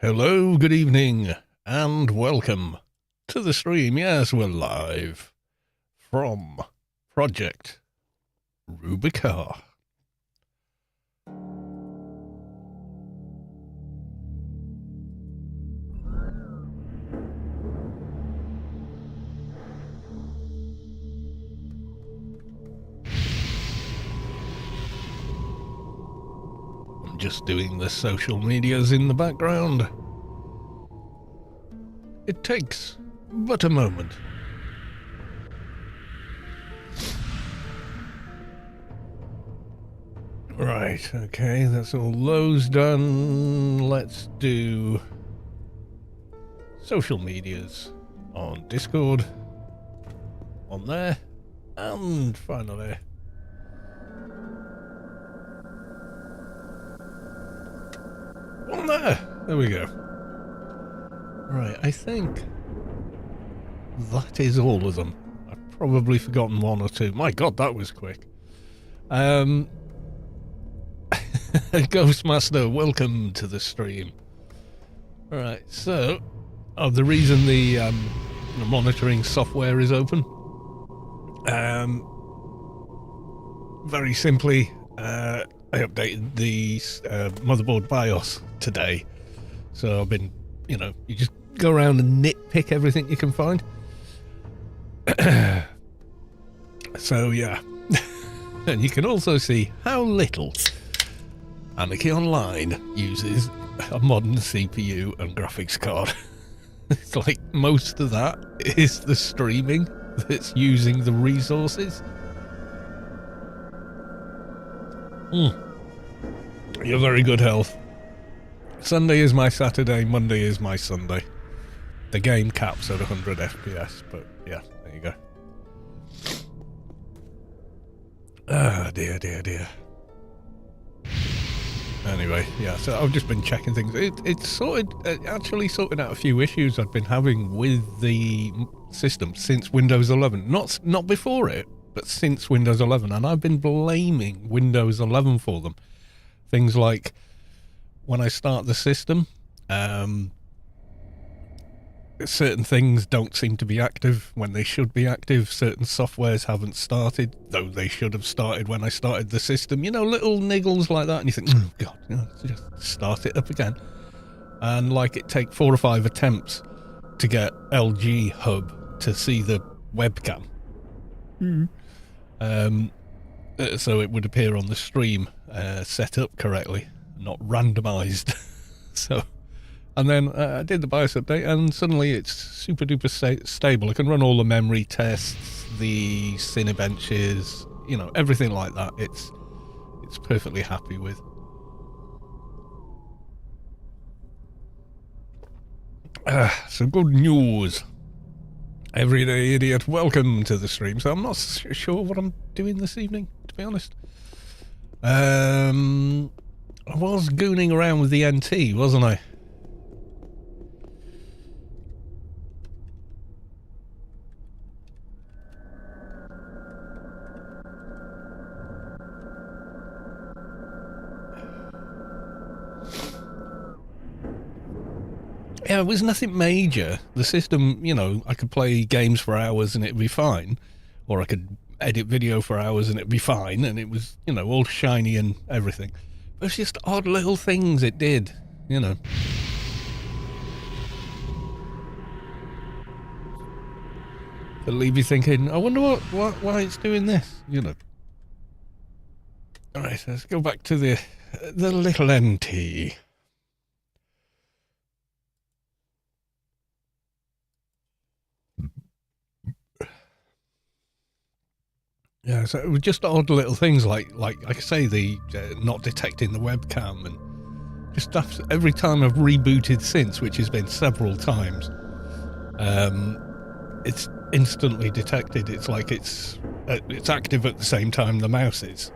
Hello, good evening, and welcome to the stream. Yes, we're live from Project Rubi-ka. I'm just doing the social medias in the background. It takes but a moment. Right, okay, that's all those done. Let's do social medias on Discord, on there, and finally on there. There we go. Right, I think that is all of them. I've probably forgotten one or two. My god, that was quick. Ghostmaster, welcome to the stream. Alright, so the reason the monitoring software is open, very simply, I updated the motherboard BIOS today. So I've been, you just go around and nitpick everything you can find. So yeah. And you can also see how little Anarchy Online uses a modern CPU and graphics card. It's like most of that is the streaming that's using the resources. You're very good health. Sunday is my Saturday, Monday is my Sunday. The game caps at 100 FPS, but yeah, there you go. Ah, dear. Anyway, yeah, so I've just been checking things. It's actually sorted out a few issues I've been having with the system since Windows 11. Not before it, but since Windows 11. And I've been blaming Windows 11 for them. Things like when I start the system, certain things don't seem to be active when they should be active. Certain softwares haven't started, though they should have started when I started the system. Little niggles like that, and you think, oh god, just start it up again. And like it take 4 or 5 attempts to get LG Hub to see the webcam. So it would appear on the stream set up correctly, not randomized. So. And then I did the BIOS update, and suddenly it's super duper stable. I can run all the memory tests, the Cinebenches, everything like that. It's perfectly happy with. Some good news. Everyday Idiot, welcome to the stream. So I'm not sure what I'm doing this evening, to be honest. I was gooning around with the NT, wasn't I? Yeah, it was nothing major. The system, I could play games for hours and it'd be fine. Or I could edit video for hours and it'd be fine. And it was, all shiny and everything. But it's just odd little things it did, To leave you thinking, I wonder why it's doing this, Alright, let's go back to the little NT. Yeah, so it was just odd little things like I say, the not detecting the webcam, and just stuff. Every time I've rebooted since, which has been several times, it's instantly detected. It's like it's active at the same time the mouse is,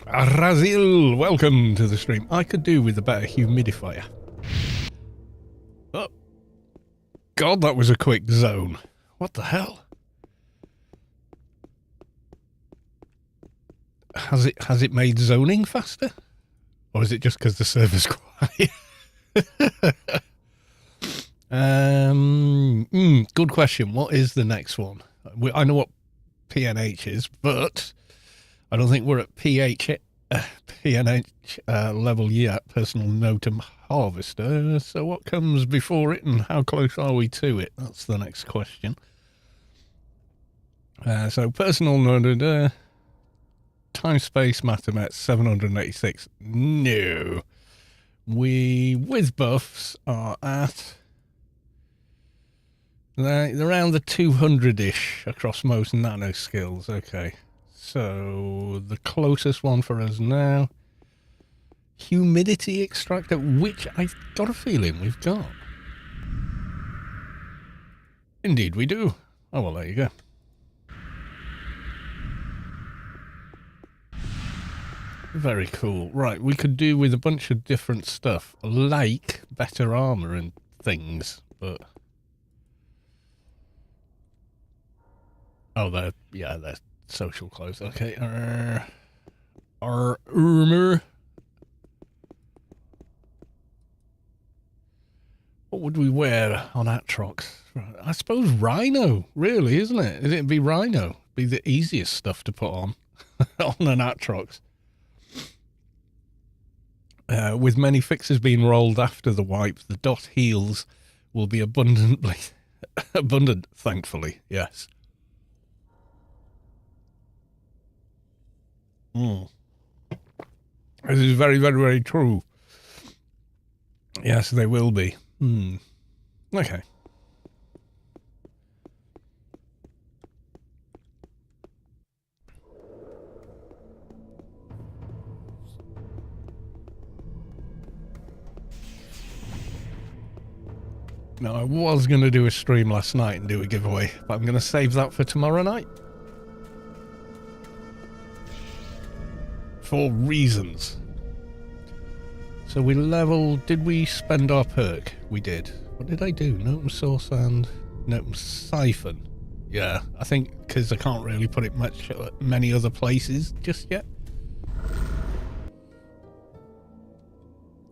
Razil, welcome to the stream. I could do with a better humidifier. Oh, God, that was a quick zone. What the hell? has it made zoning faster? Or is it just because the server's quiet? Good question. What is the next one? I know what PNH is, but I don't think we're at PNH level yet, personal notum harvester. So what comes before it and how close are we to it? That's the next question. So personal notum, time space mathomet 786. No. We, with buffs, are at around the 200-ish across most nano skills. Okay. So the closest one for us now, humidity extractor, which I've got a feeling we've got. Indeed we do. Oh, well, there you go. Very cool. Right, we could do with a bunch of different stuff, like better armor and things, but... Oh, they're social clothes. Okay. Our armor. What would we wear on Atrox? I suppose rhino, really, isn't it? It'd be rhino. Be the easiest stuff to put on on an Atrox. With many fixes being rolled after the wipe, the dot heals will be abundant, thankfully, yes. This is very, very, very true. Yes, they will be. Okay. Now, I was going to do a stream last night and do a giveaway, but I'm going to save that for tomorrow night. For reasons. So we leveled... Did we spend our perk? We did. What did I do? Notum source and Notum siphon. Yeah, I think because I can't really put it many other places just yet.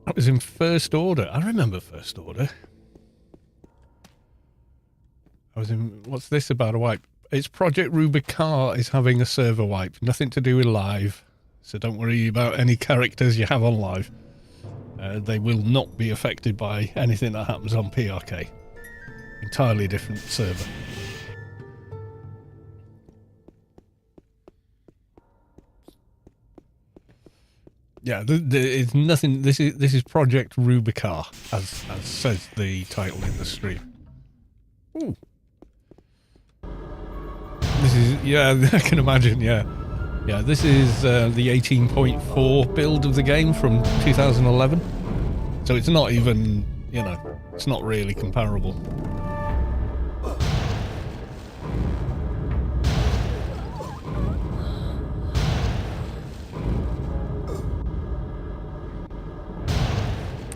That was in First Order. I remember First Order. I was in... What's this about a wipe? It's Project Rubikar is having a server wipe. Nothing to do with live. So don't worry about any characters you have on live. They will not be affected by anything that happens on PRK. Entirely different server. Yeah, it's nothing. This is Project Rubi-ka, as says the title in the stream. Ooh. This is, yeah, I can imagine, yeah. Yeah, this is the 18.4 build of the game from 2011. So it's not even, you know, it's not really comparable.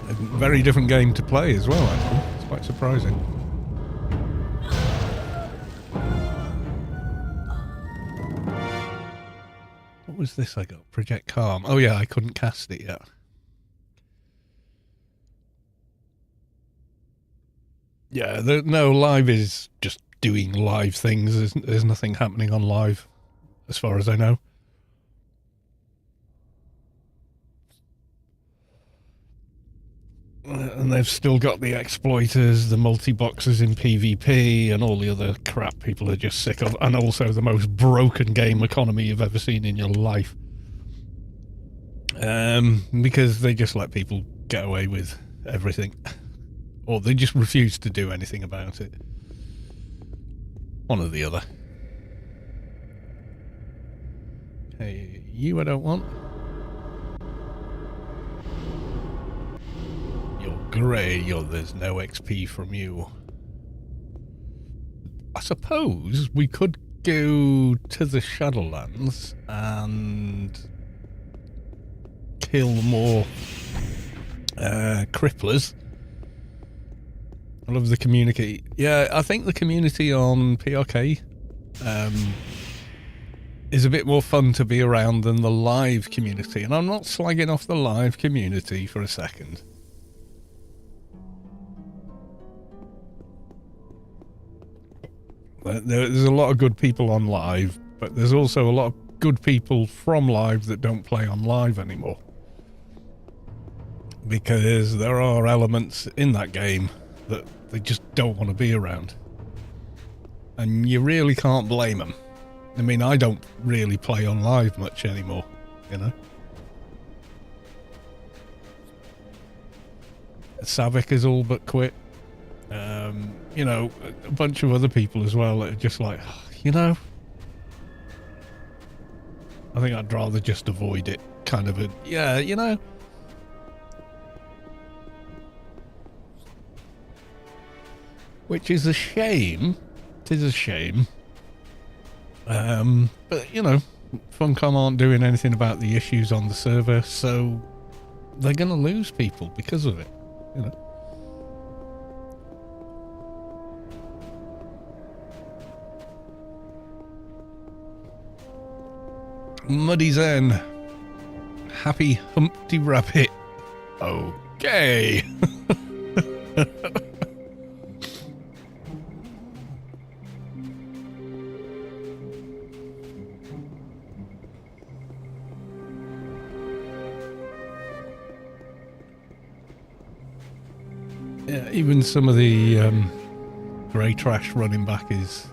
A very different game to play as well, actually. It's quite surprising. What was this I got? Project Calm. Oh yeah, I couldn't cast it yet. Yeah, no, live is just doing live things. There's nothing happening on live, as far as I know. And they've still got the exploiters, the multi-boxers in PvP, and all the other crap people are just sick of. And also the most broken game economy you've ever seen in your life. Because they just let people get away with everything. Or they just refuse to do anything about it. One or the other. Hey, you I don't want. You're grey, there's no XP from you. I suppose we could go to the Shadowlands and kill more cripplers. I love the community. Yeah, I think the community on PRK is a bit more fun to be around than the live community. And I'm not slagging off the live community for a second. There's a lot of good people on live, but there's also a lot of good people from live that don't play on live anymore. Because there are elements in that game that they just don't want to be around. And you really can't blame them. I mean, I don't really play on live much anymore, you know. Savik is all but quit. You know, a bunch of other people as well that are just like, you know, I think I'd rather just avoid it, kind of a, yeah, you know. Which is a shame. It is a shame. But, you know, Funcom aren't doing anything about the issues on the server, so they're going to lose people because of it, you know. Muddy Zen. Happy Humpty Rabbit. Okay. Yeah, even some of the grey trash running back is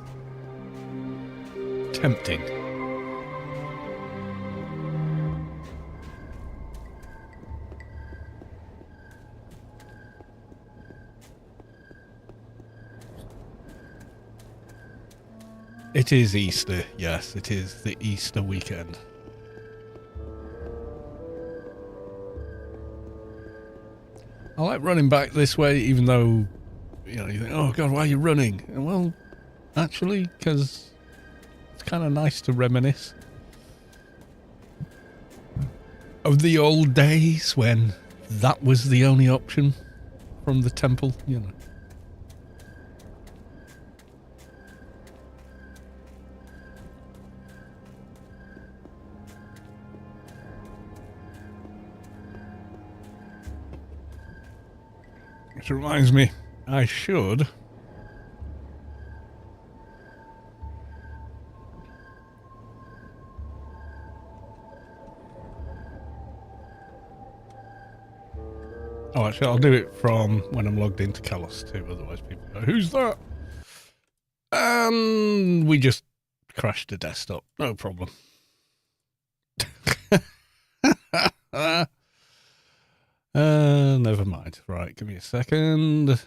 tempting. It is Easter, yes, it is the Easter weekend. I like running back this way, even though, you know, you think, oh God, why are you running? And well, actually, because it's kind of nice to reminisce of the old days when that was the only option from the temple, you know. Which reminds me, I should actually I'll do it from when I'm logged into Kalos too, otherwise people go, who's that? And we just crashed the desktop, no problem. Never mind. Right, give me a second.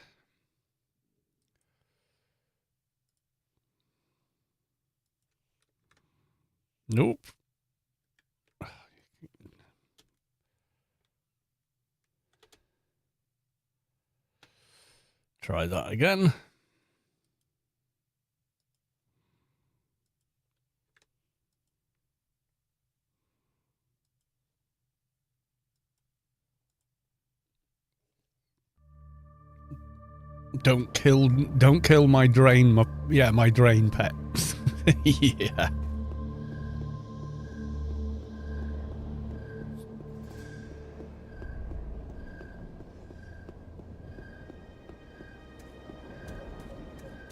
Nope. Try that again. Don't kill my drain, my drain pet. Yeah.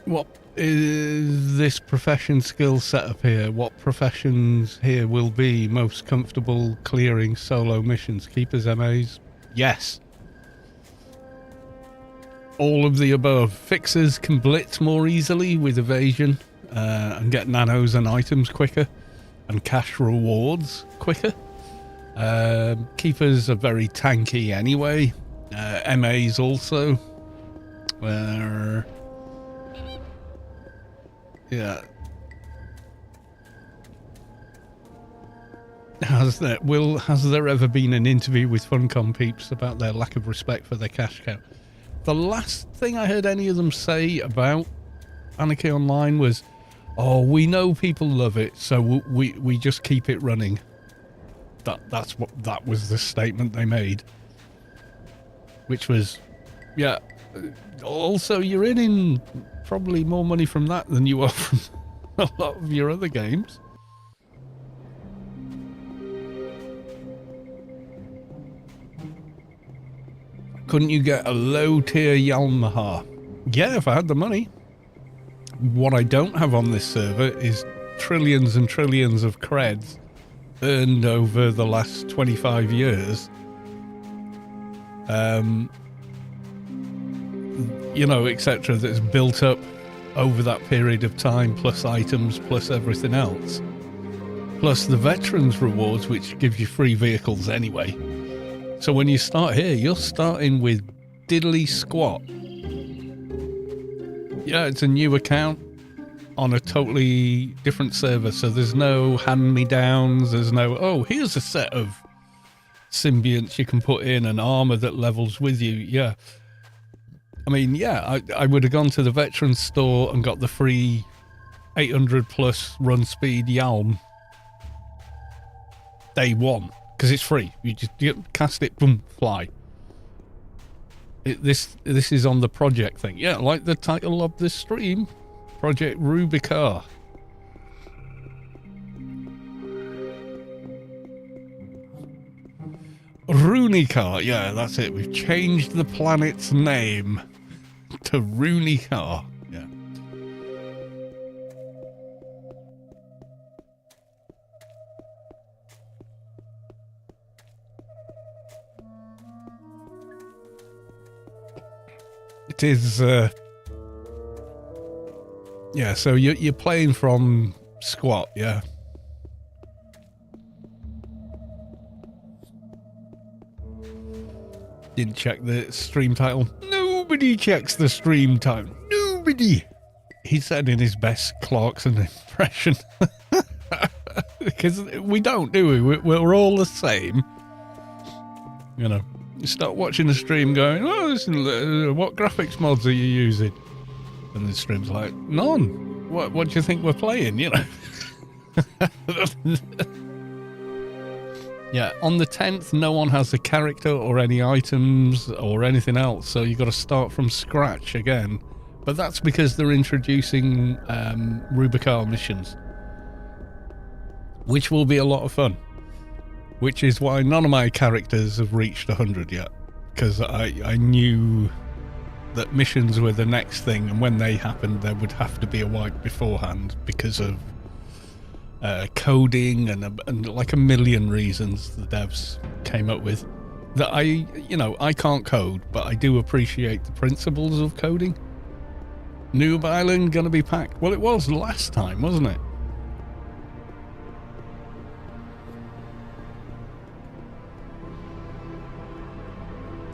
What is this profession skill setup here? What professions here will be most comfortable clearing solo missions? Keepers, MAs? Yes. All of the above. Fixers can blitz more easily with evasion and get nanos and items quicker and cash rewards quicker. Keepers are very tanky anyway. MAs also. Yeah. Has there ever been an interview with Funcom peeps about their lack of respect for their cash cow? The last thing I heard any of them say about Anarchy Online was, oh, we know people love it, so we just keep it running. That was the statement they made. Which was, yeah, also you're in probably more money from that than you are from a lot of your other games. Couldn't you get a low-tier Yalm? Yeah, if I had the money. What I don't have on this server is trillions and trillions of creds earned over the last 25 years. You know, etc. that's built up over that period of time, plus items, plus everything else. Plus the veterans rewards, which gives you free vehicles anyway. So when you start here, you're starting with diddly squat. Yeah, it's a new account on a totally different server, so there's no hand-me-downs, there's no, oh, here's a set of symbionts you can put in, an armor that levels with you. Yeah. I mean, yeah, I would have gone to the veterans store and got the free 800 plus run speed Yalm day one, because it's free. You just cast it, boom, fly. This is on the project thing. Yeah, like the title of this stream, Project Rubikar. Rubi-ka, yeah, that's it. We've changed the planet's name to Rubi-ka. Yeah. It is, yeah, so you're playing from squat, yeah. Didn't check the stream title. Nobody checks the stream title. Nobody. He said in his best Clarkson impression. Because we don't, do we? We're all the same. You know, you start watching the stream going, oh, listen, what graphics mods are you using? And the stream's like, none. What do you think we're playing, you know? Yeah, on the 10th, no one has a character or any items or anything else, so you've got to start from scratch again. But that's because they're introducing Rubi-ka missions, which will be a lot of fun. Which is why none of my characters have reached 100 yet, because I knew that missions were the next thing, and when they happened, there would have to be a wipe beforehand because of coding and like a million reasons the devs came up with that I can't code, but I do appreciate the principles of coding. Noob Island gonna be packed. Well, it was last time, wasn't it?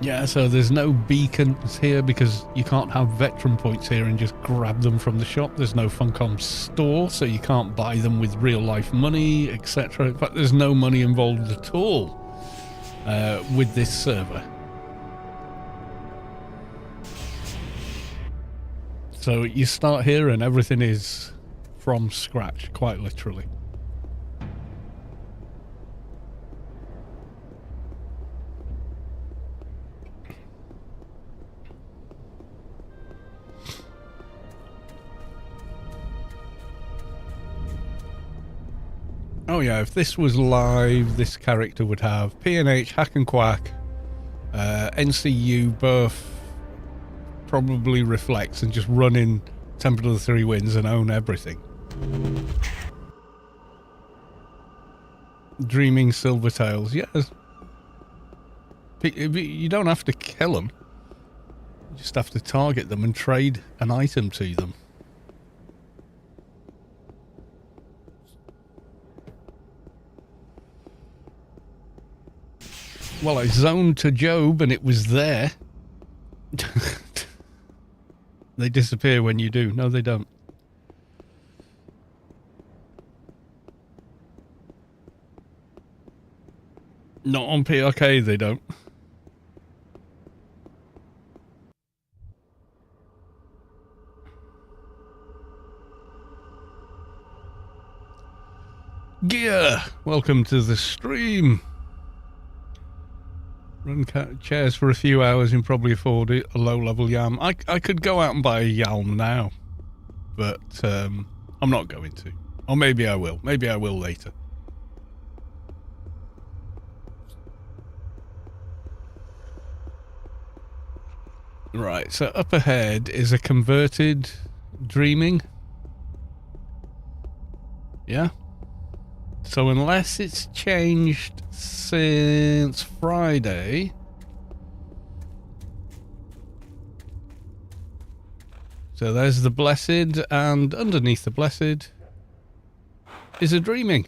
Yeah, so there's no beacons here because you can't have veteran points here and just grab them from the shop. There's no Funcom store, so you can't buy them with real life money, etc. In fact, there's no money involved at all with this server. So you start here and everything is from scratch, quite literally. Oh yeah, if this was live, this character would have P&H, Hack and Quack, NCU, Buff, probably Reflex, and just run in Temple of the Three Winds and own everything. Dreaming Silvertails, yes. You don't have to kill them. You just have to target them and trade an item to them. Well, I zoned to Job and it was there. They disappear when you do. No, they don't. Not on PRK, they don't. Gear, welcome to the stream. Run chairs for a few hours and probably afford it, a low-level Yalm. I could go out and buy a Yalm now, but I'm not going to. Or maybe I will. Maybe I will later. Right, so up ahead is a converted dreaming. Yeah. So unless it's changed since Friday... So there's the blessed, and underneath the blessed is a dreaming.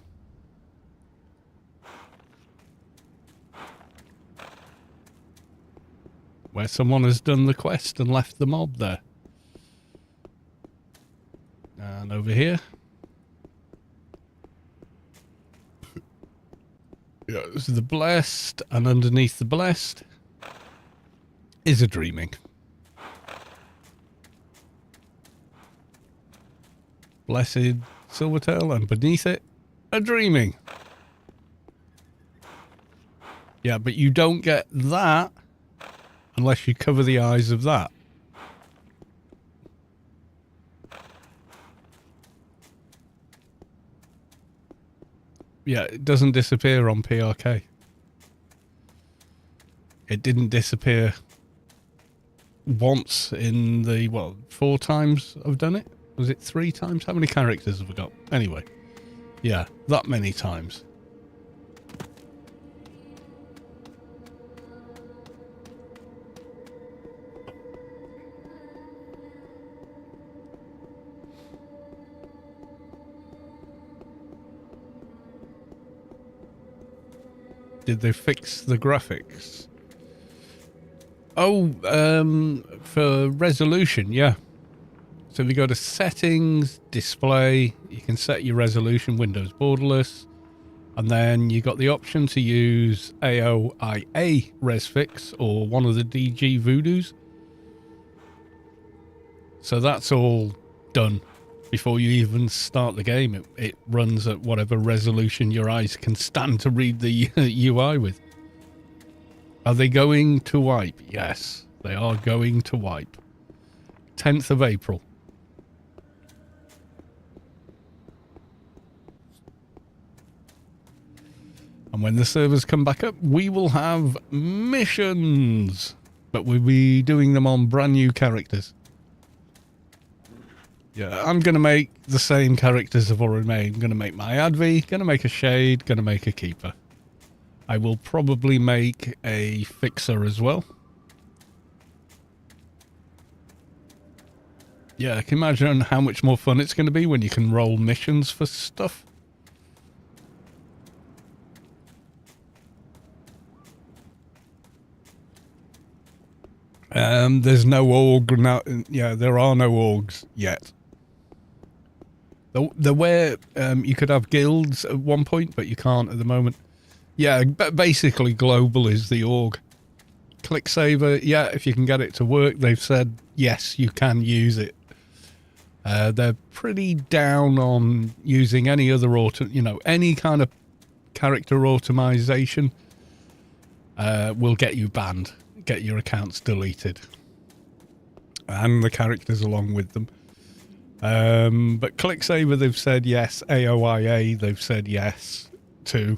Where someone has done the quest and left the mob there. And over here. Yeah, this is the blessed, and underneath the blessed is a dreaming. Blessed Silvertail, and beneath it, a dreaming. Yeah, but you don't get that unless you cover the eyes of that. Yeah, it doesn't disappear on PRK. It didn't disappear once in the, what, 4 times I've done it? Was it 3 times? How many characters have I got? Anyway, yeah, that many times. Did they fix the graphics? Oh, for resolution, yeah. So if you go to settings, display, you can set your resolution, Windows borderless, and then you got the option to use AOIA resfix or one of the DG Voodoos. So that's all done before you even start the game. It runs at whatever resolution your eyes can stand to read the UI with. Are they going to wipe? Yes, they are going to wipe. 10th of April. And when the servers come back up, we will have missions. But we'll be doing them on brand new characters. Yeah, I'm going to make the same characters I've already made. I'm going to make my Advi, going to make a Shade, going to make a Keeper. I will probably make a Fixer as well. Yeah, I can imagine how much more fun it's going to be when you can roll missions for stuff. There's no org now. Yeah, there are no orgs yet. There were, you could have guilds at one point, but you can't at the moment. Yeah, basically global is the org. ClickSaver, yeah, if you can get it to work, they've said, yes, you can use it. They're pretty down on using any other any kind of character automation will get you banned, get your accounts deleted. And the characters along with them. But ClickSaver, they've said yes. AOIA, they've said yes too.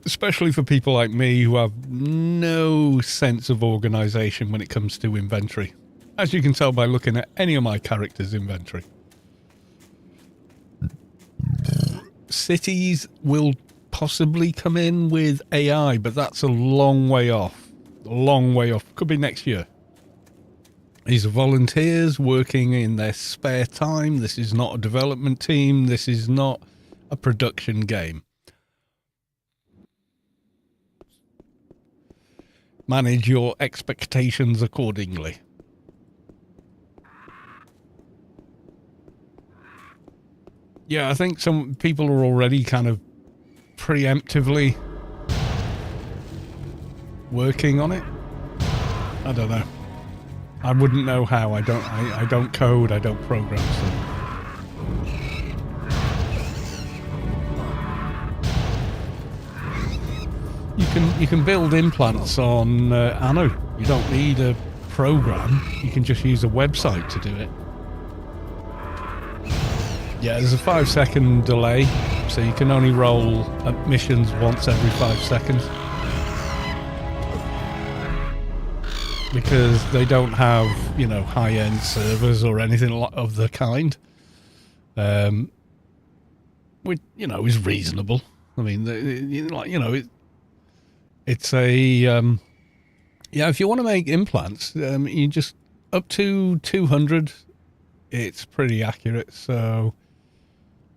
Especially for people like me who have no sense of organisation when it comes to inventory. As you can tell by looking at any of my characters' inventory. Cities will possibly come in with AI, but that's a long way off. A long way off. Could be next year. These are volunteers working in their spare time. This is not a development team. This is not a production game. Manage your expectations accordingly. Yeah, I think some people are already kind of preemptively working on it. I don't know. I wouldn't know how. I don't code, I don't program, so. You can build implants on Anu. You don't need a program. You can just use a website to do it. Yeah, there's a 5-second delay, so you can only roll missions once every 5 seconds. because they don't have, you know, high-end servers or anything of the kind. Which, you know, is reasonable. I mean, it's a yeah. If you want to make implants, you just up to 200. It's pretty accurate. So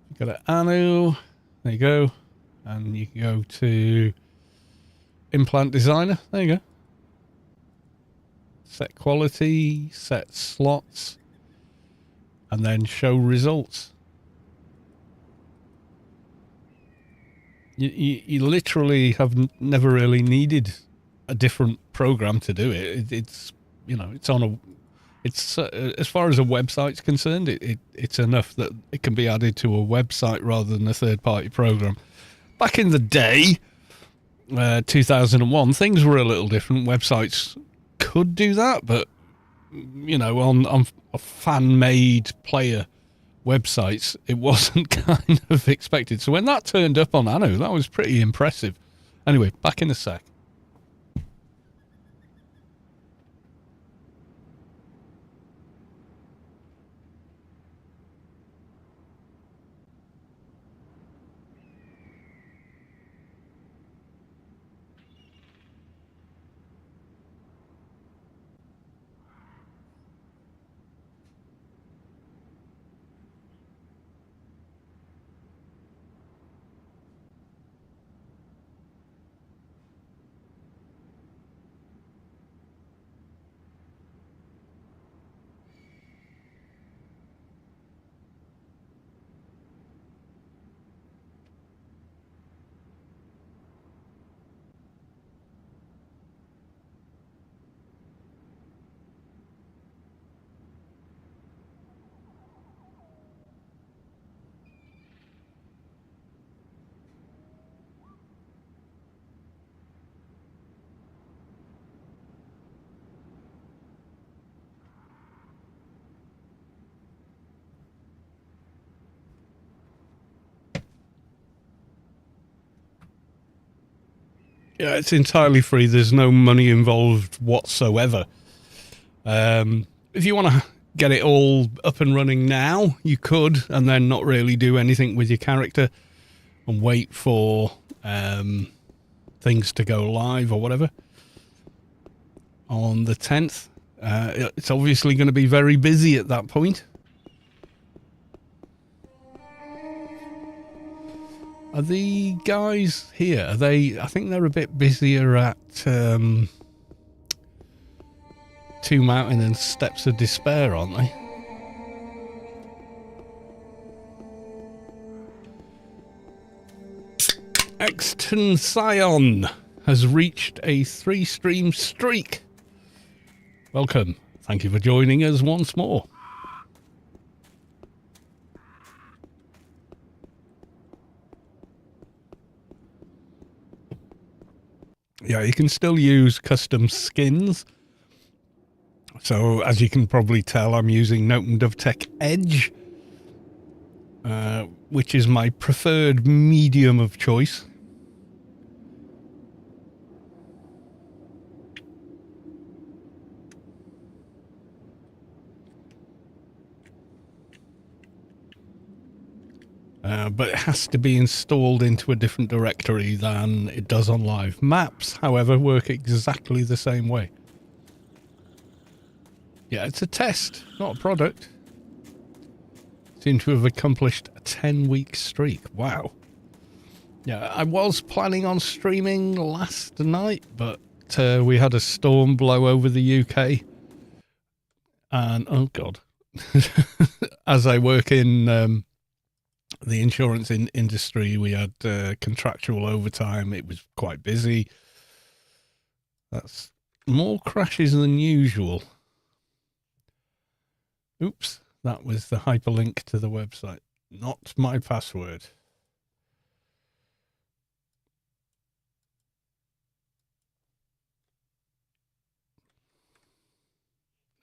you got an Anu. There you go, and you can go to implant designer. There you go. Set quality, set slots, and then show results. You literally have never really needed a different program to do it. It's, you know, it's on a, it's as far as a website's concerned, it's enough that it can be added to a website rather than a third-party program. Back in the day, 2001, things were a little different. Websites could do that, but, you know, on a fan-made player websites, it wasn't kind of expected. So when that turned up on Anu, that was pretty impressive. Anyway, back in a sec. Yeah, it's entirely free. There's no money involved whatsoever. If you want to get it all up and running now, you could, and then not really do anything with your character and wait for things to go live or whatever on the 10th. It's obviously going to be very busy at that point. Are the guys here, are they, I think they're a bit busier at Two Mountain and Steps of Despair, aren't they? Exton Scion has reached a 3-stream streak. Welcome. Thank you for joining us once more. Yeah, you can still use custom skins. So, as you can probably tell, I'm using Note and Dovtech Edge, which is my preferred medium of choice. But it has to be installed into a different directory than it does on live. Maps, however, work exactly the same way. Yeah, it's a test, not a product. Seem to have accomplished a 10-week streak. Wow. Yeah, I was planning on streaming last night, but we had a storm blow over the UK. And, oh God. As I work in the insurance industry, we had contractual overtime. It was quite busy. That's more crashes than usual. Oops, that was the hyperlink to the website. Not my password.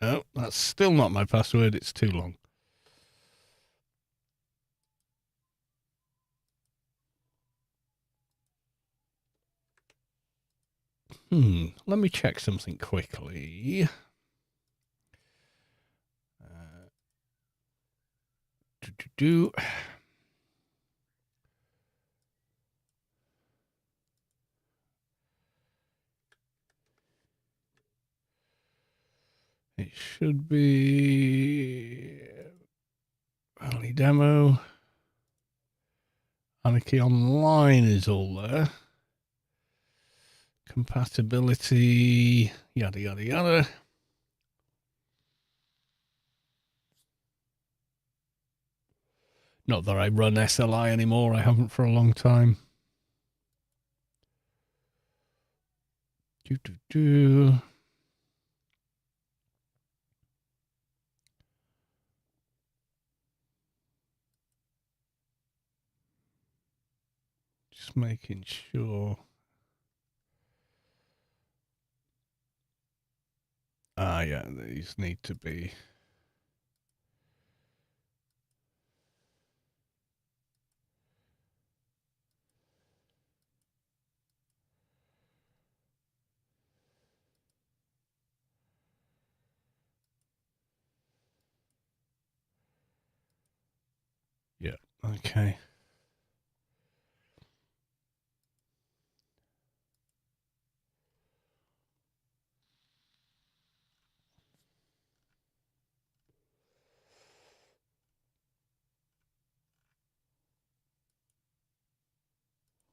No, that's still not my password. It's too long. Let me check something quickly. It should be early demo. Anarchy Online is all there. Compatibility, yada, yada, yada. Not that I run SLI anymore. I haven't for a long time. Just making sure. Yeah, these need to be. Yeah, okay.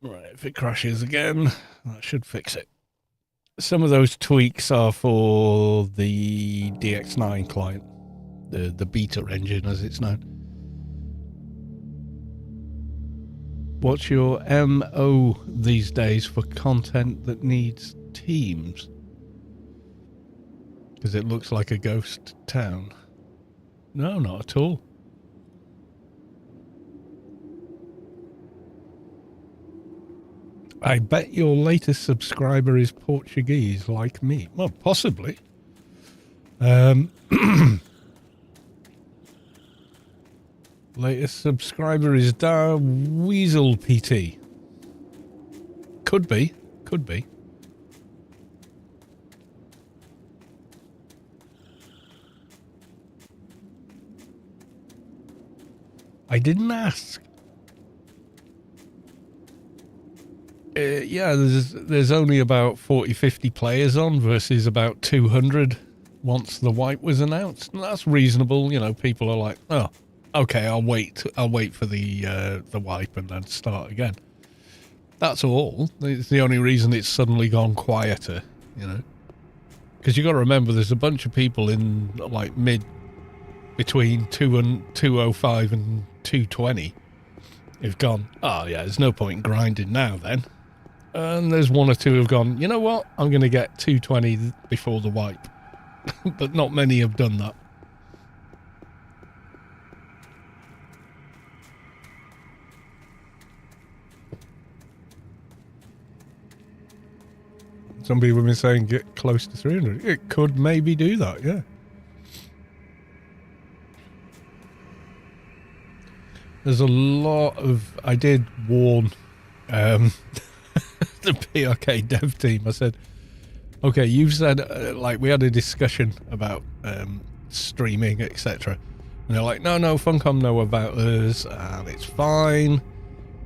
Right, if it crashes again, that should fix it. Some of those tweaks are for the DX9 client, the beta engine as it's known. What's your MO these days for content that needs teams? Because it looks like a ghost town. No, not at all. I bet your latest subscriber is Portuguese, like me. Well, possibly. Latest subscriber is Da Weasel PT. Could be. Could be. I didn't ask. Yeah, there's only about 40-50 players on versus about 200 once the wipe was announced. And that's reasonable. You know, people are like, oh, okay, I'll wait for the wipe and then start again. That's all. It's the only reason it's suddenly gone quieter, you know. Because you got to remember, there's a bunch of people in like between 205 and 220 who've gone, oh yeah, there's no point in grinding now then. And there's one or two who've gone, you know what, I'm going to get 220 before the wipe. But not many have done that. Some people have been saying get close to 300. It could maybe do that, yeah. There's a lot of... I did warn the PRK dev team. I said, okay, you've said, like, we had a discussion about streaming, etc. And they're like, no, Funcom know about us, and it's fine.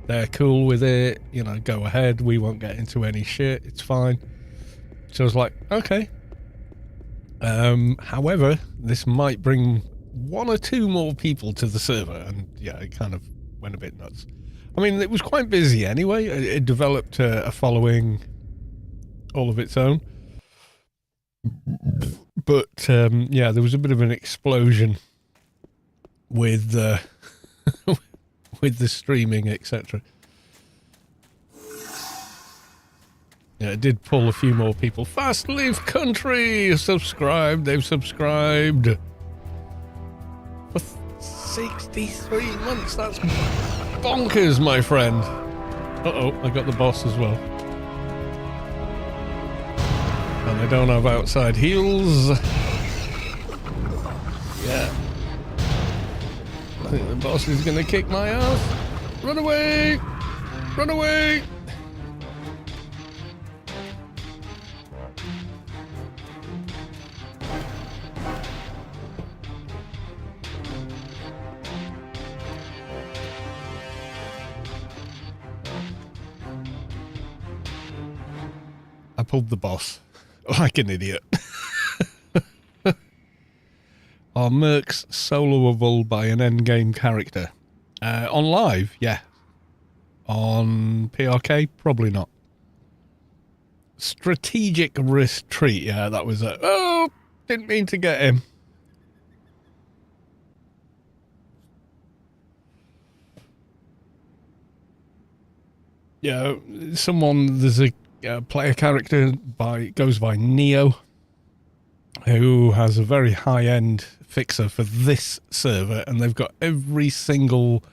They're cool with it. You know, go ahead. We won't get into any shit. It's fine. So I was like, okay. However, this might bring one or two more people to the server, and yeah, it kind of went a bit nuts. I mean, it was quite busy anyway. It developed a following all of its own. But yeah, there was a bit of an explosion with with the streaming, etc. Yeah, it did pull a few more people. Fast Live Country subscribed. They've subscribed for 63 months. That's bonkers, my friend. Uh-oh, I got the boss as well. And I don't have outside heels. Yeah. I think the boss is going to kick my ass. Run away! Run away! pulled the boss like an idiot. Are mercs soloable by an endgame character? On live, yeah. On PRK, probably not. Strategic retreat, yeah, that was it. Oh, didn't mean to get him. Yeah, there's a player character goes by Neo, who has a very high-end fixer for this server, and they've got every single,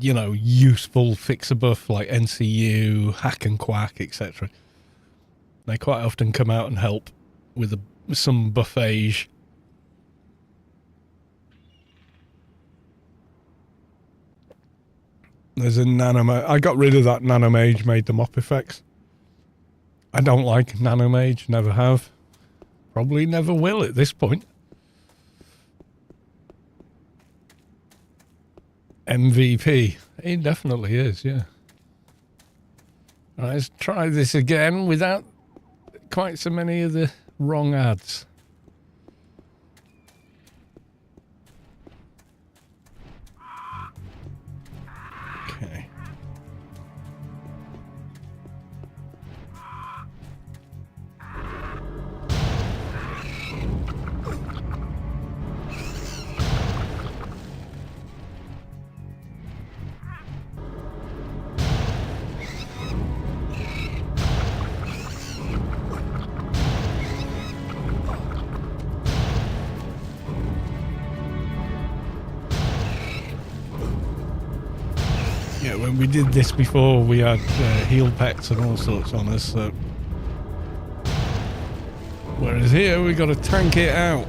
useful fixer buff like NCU, Hack and Quack, etc. They quite often come out and help with some buffage. There's a nanomage. I got rid of that nanomage, made them op effects. I don't like nanomage, never have. Probably never will at this point. MVP. He definitely is, yeah. All right, let's try this again without quite so many of the wrong ads. Okay. Yeah, when we did this before, we had heal pets and all sorts on us, so... Whereas here, we got to tank it out.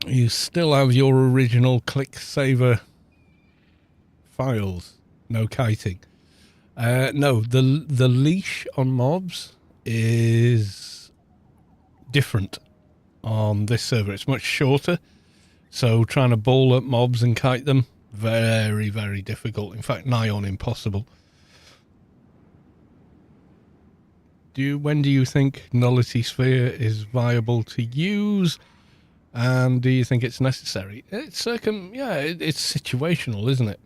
You still have your original ClickSaver files. No kiting. No, the leash on mobs is different on this server. It's much shorter, so trying to ball up mobs and kite them, very, very difficult. In fact, nigh on impossible. When do you think Nullity Sphere is viable to use? And do you think it's necessary? It's situational, isn't it?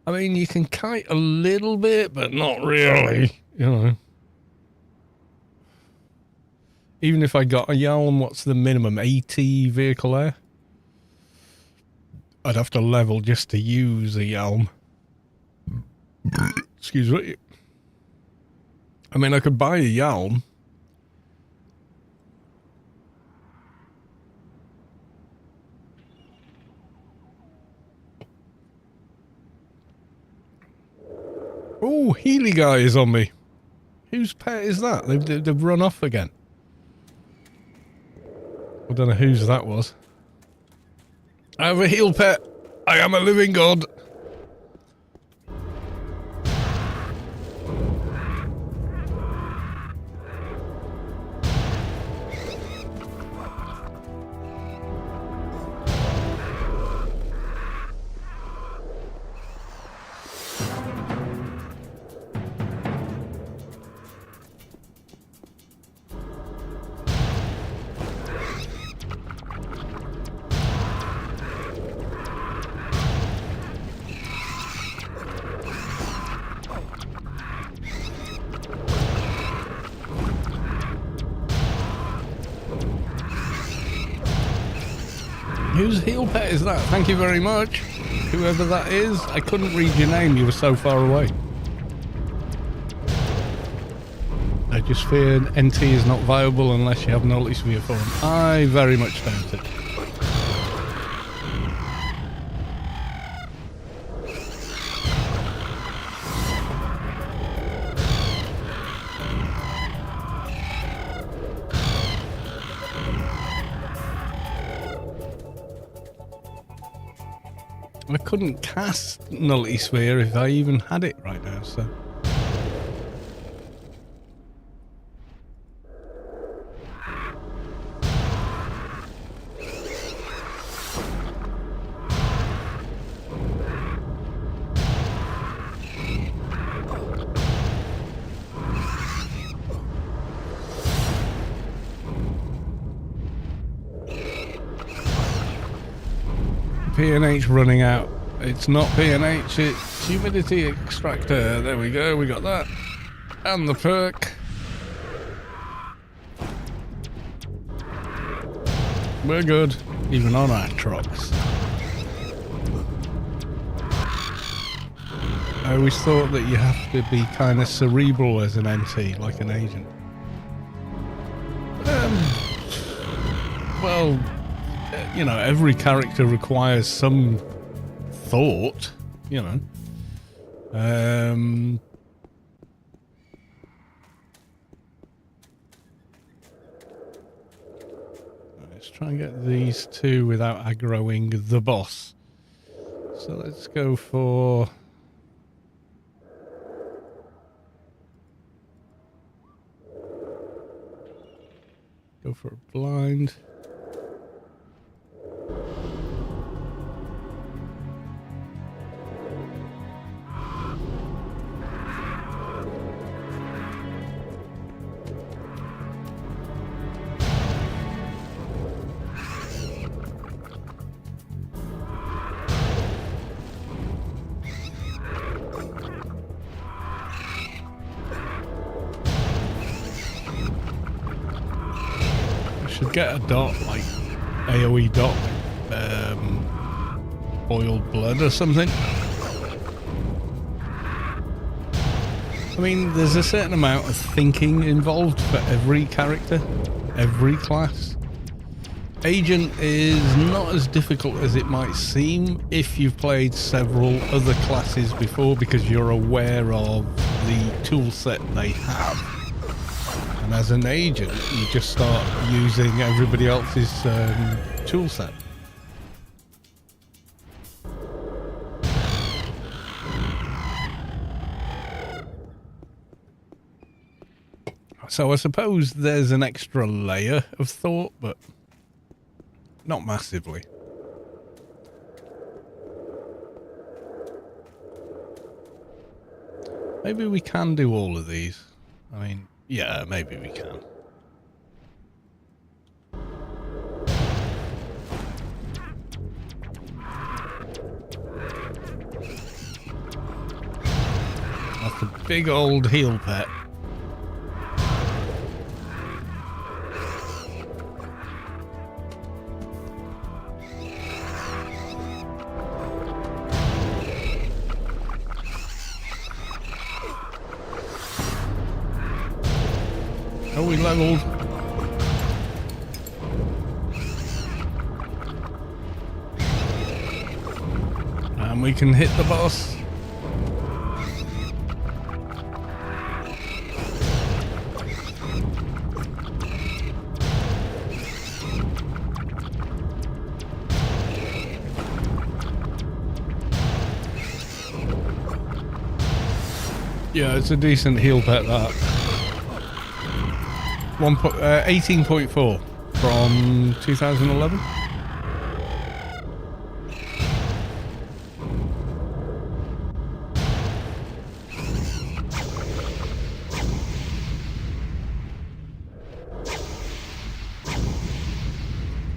I mean, you can kite a little bit, but not really, you know. Even if I got a Yalm, what's the minimum? 80 vehicle air? I'd have to level just to use a Yalm. Excuse me. I mean, I could buy a Yalm. Oh, Healy guy is on me. Whose pet is that? They've run off again. I don't know whose that was. I have a heal pet. I am a living god. Whose heel pet is that? Thank you very much. Whoever that is. I couldn't read your name, you were so far away. I just fear NT is not viable unless you have Nullity Sphere form. I very much doubt it. I couldn't cast Nullity Sphere if I even had it right now, so... P&H running out. It's not P&H, it's humidity extractor. There we go, we got that. And the perk. We're good, even on our trucks. I always thought that you have to be kind of cerebral as an NT, like an agent. Well, you know, every character requires some thought, you know. Let's try and get these two without aggroing the boss. So let's go for... Go for a blind. Should get a dot, like AoE dot, boiled blood or something. I mean, there's a certain amount of thinking involved for every character, every class. Agent is not as difficult as it might seem if you've played several other classes before, because you're aware of the tool set they have. And as an agent, you just start using everybody else's tool set. So I suppose there's an extra layer of thought, but not massively. Maybe we can do all of these. I mean... yeah, maybe we can. That's a big old heel pet. Oh, we leveled. And we can hit the boss. Yeah, it's a decent heal pet, that. 18.4 from 2011.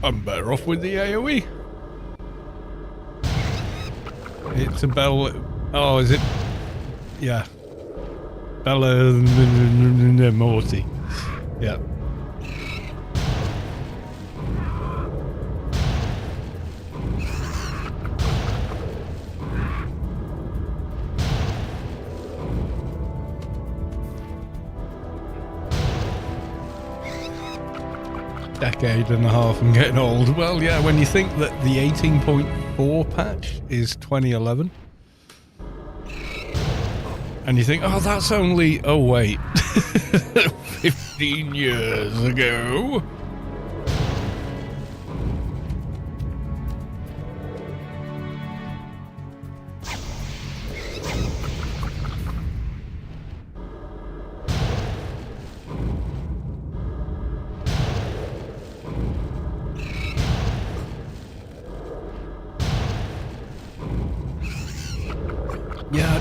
I'm better off with the AoE. It's a bell. Oh, is it? Yeah. Bella Morty. Yeah. Decade and a half and getting old. Well, yeah, when you think that the 18.4 patch is 2011. And you think, oh, that's only, oh wait, 15 years ago.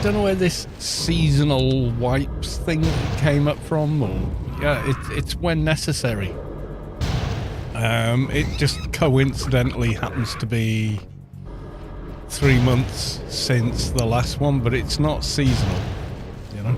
don't know where this seasonal wipes thing came up from, or yeah, it's when necessary. It just coincidentally happens to be 3 months since the last one, but it's not seasonal, you know.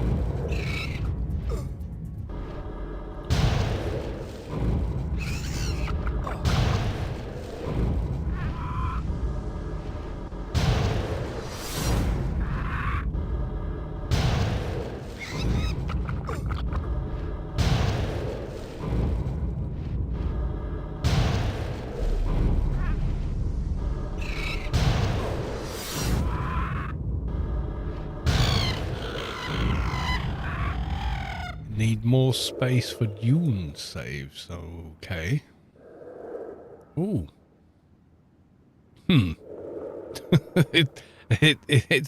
Need more space for dune saves. Okay. Ooh. It's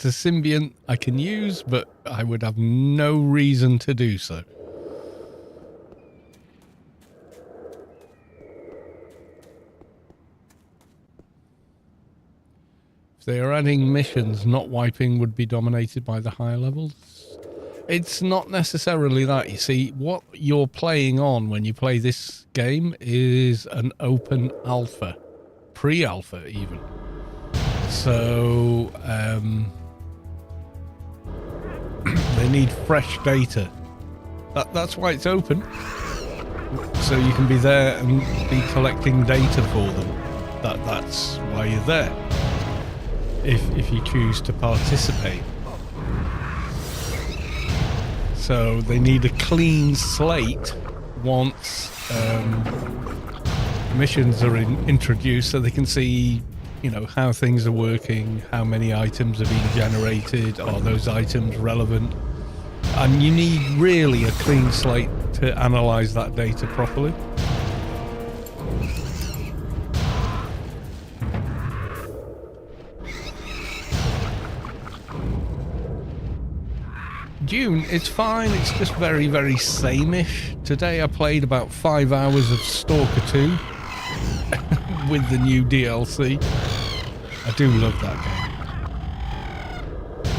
a symbiont I can use, but I would have no reason to do so. If they are adding missions, not wiping would be dominated by the higher levels. It's not necessarily that. You see, what you're playing on when you play this game is an open alpha, pre-alpha even. So they need fresh data. That's why it's open. So you can be there and be collecting data for them. That's why you're there. If you choose to participate. So they need a clean slate once missions are introduced, so they can see, you know, how things are working, how many items are being generated, are those items relevant? And you need really a clean slate to analyze that data properly. Dune, it's fine, it's just very, very same-ish. Today I played about 5 hours of Stalker 2 with the new DLC. I do love that game.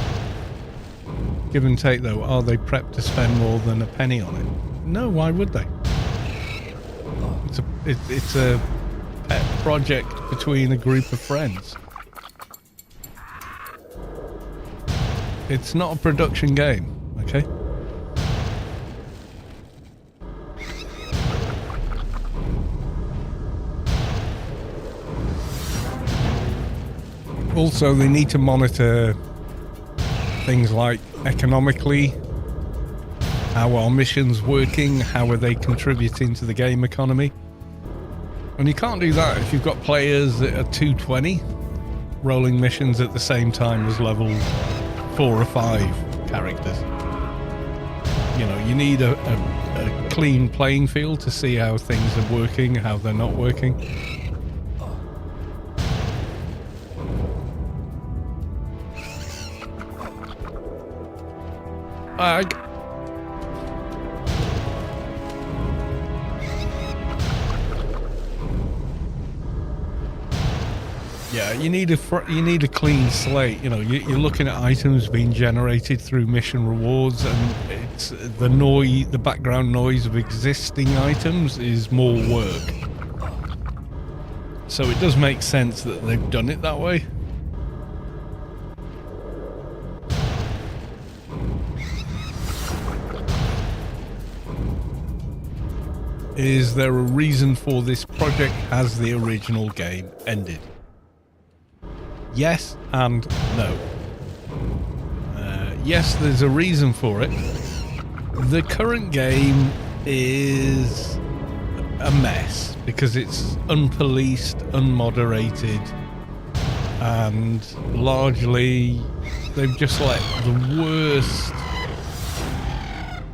Give and take though, are they prepped to spend more than a penny on it? No, why would they? It's a pet project between a group of friends. It's not a production game. Okay. Also, they need to monitor things like economically, how are missions working, how are they contributing to the game economy. And you can't do that if you've got players that are 220 rolling missions at the same time as level 4 or 5 characters. You know, you need a clean playing field to see how things are working, how they're not working. Yeah, you need a clean slate. You know, you're looking at items being generated through mission rewards, and it's the background noise of existing items is more work. So it does make sense that they've done it that way. Is there a reason for this project? Has the original game ended? Yes and no. Yes, there's a reason for it. The current game is a mess because it's unpoliced, unmoderated, and largely they've just let the worst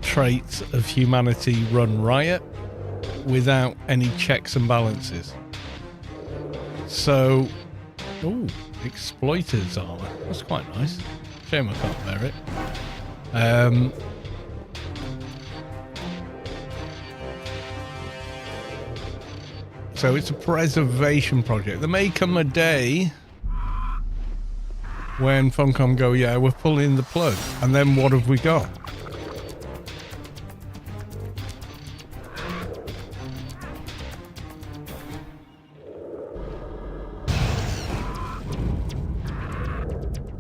traits of humanity run riot without any checks and balances. So, ooh, exploiters armor. That's quite nice. Shame I can't wear it. So it's a preservation project. There may come a day when Funcom go, yeah, we're pulling the plug. And then what have we got?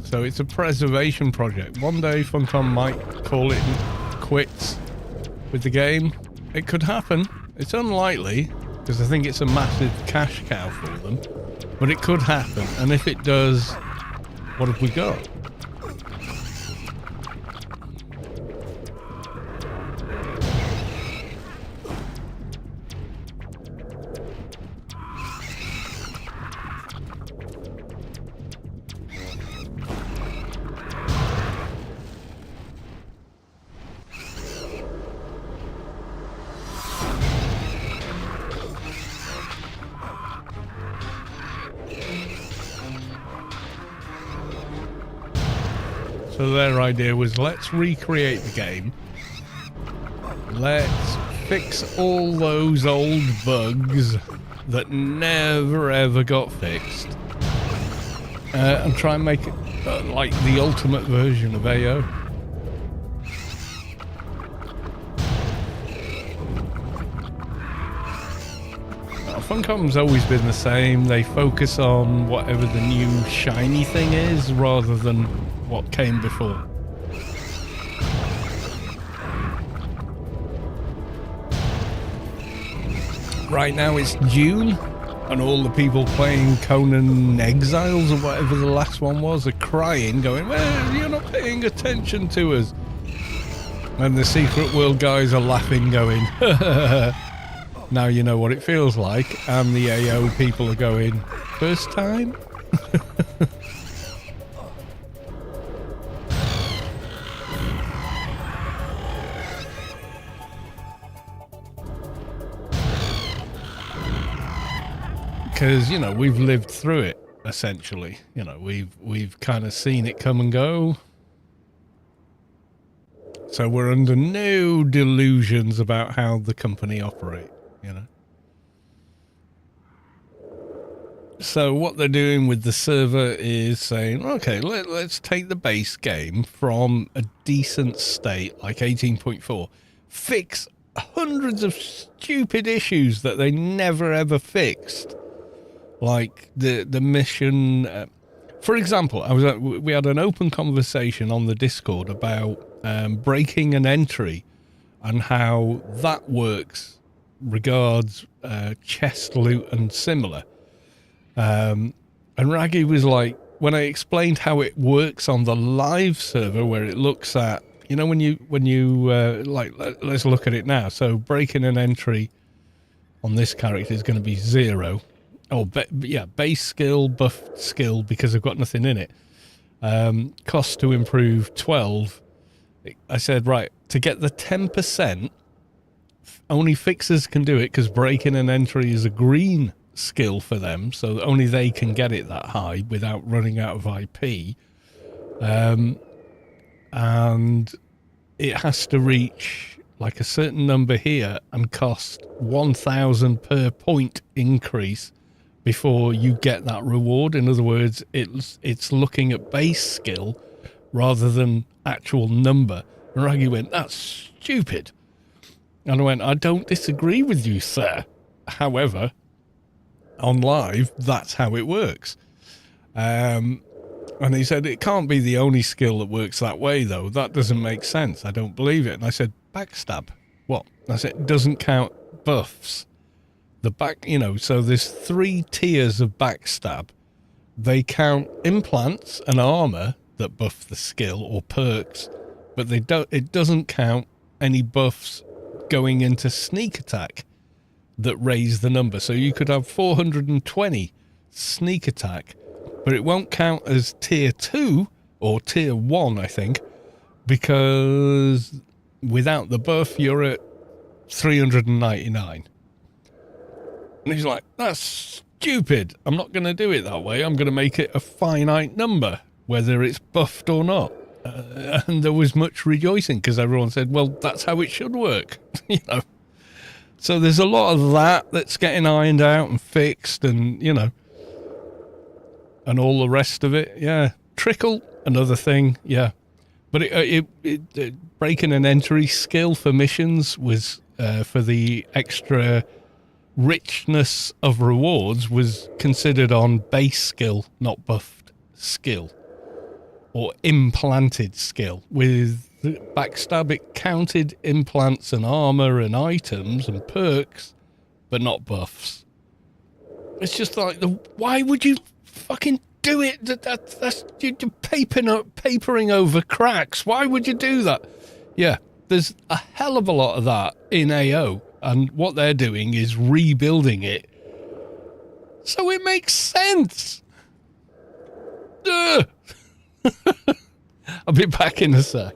So it's a preservation project. One day Funcom might call it quits with the game. It could happen. It's unlikely, because I think it's a massive cash cow for them. But it could happen. And if it does, what have we got? So their idea was, let's recreate the game. Let's fix all those old bugs that never ever got fixed. And try and make it like the ultimate version of AO. Funcom's always been the same. They focus on whatever the new shiny thing is rather than what came before. Right now it's June, and all the people playing Conan Exiles or whatever the last one was are crying, going, well, you're not paying attention to us. And the Secret World guys are laughing, going, now you know what it feels like. And the AO people are going, first time? Because, you know, we've lived through it, essentially. You know, we've kind of seen it come and go. So we're under no delusions about how the company operate, you know. So what they're doing with the server is saying, okay, let's take the base game from a decent state, like 18.4, fix hundreds of stupid issues that they never ever fixed. Like the mission, for example, we had an open conversation on the Discord about breaking an entry and how that works regards chest loot and similar. And Raggy was like, when I explained how it works on the live server, where it looks at, you know, when you like, let's look at it now. So breaking an entry on this character is going to be 0. Oh, yeah, base skill, buff skill, because I've got nothing in it. Cost to improve 12. I said, right, to get the 10%, only fixers can do it, because breaking an entry is a green skill for them, so only they can get it that high without running out of IP. And it has to reach like a certain number here and cost 1,000 per point increase before you get that reward. In other words, it's looking at base skill rather than actual number. And Raggy went, that's stupid. And I went, I don't disagree with you, sir. However, on live, that's how it works. And he said, it can't be the only skill that works that way, though. That doesn't make sense. I don't believe it. And I said, backstab. What? I said, it doesn't count buffs. The back, you know, so there's 3 tiers of backstab. They count implants and armor that buff the skill or perks, but they don't. It doesn't count any buffs going into sneak attack that raise the number. So you could have 420 sneak attack, but it won't count as tier 2 or tier 1, I think, because without the buff, you're at 399. And he's like, that's stupid. I'm not going to do it that way. I'm going to make it a finite number, whether it's buffed or not. And there was much rejoicing because everyone said, well, that's how it should work. You know. So there's a lot of that that's getting ironed out and fixed and, you know, and all the rest of it. Yeah. trickle, another thing, yeah. But breaking an entry skill for missions was for the extra richness of rewards was considered on base skill, not buffed skill or implanted skill. With backstab, it counted implants and armor and items and perks, but not buffs. It's just like, why would you fucking do it? That's you're papering over cracks. Why would you do that? Yeah, there's a hell of a lot of that in AO, and what they're doing is rebuilding it so it makes sense. I'll be back in a sec.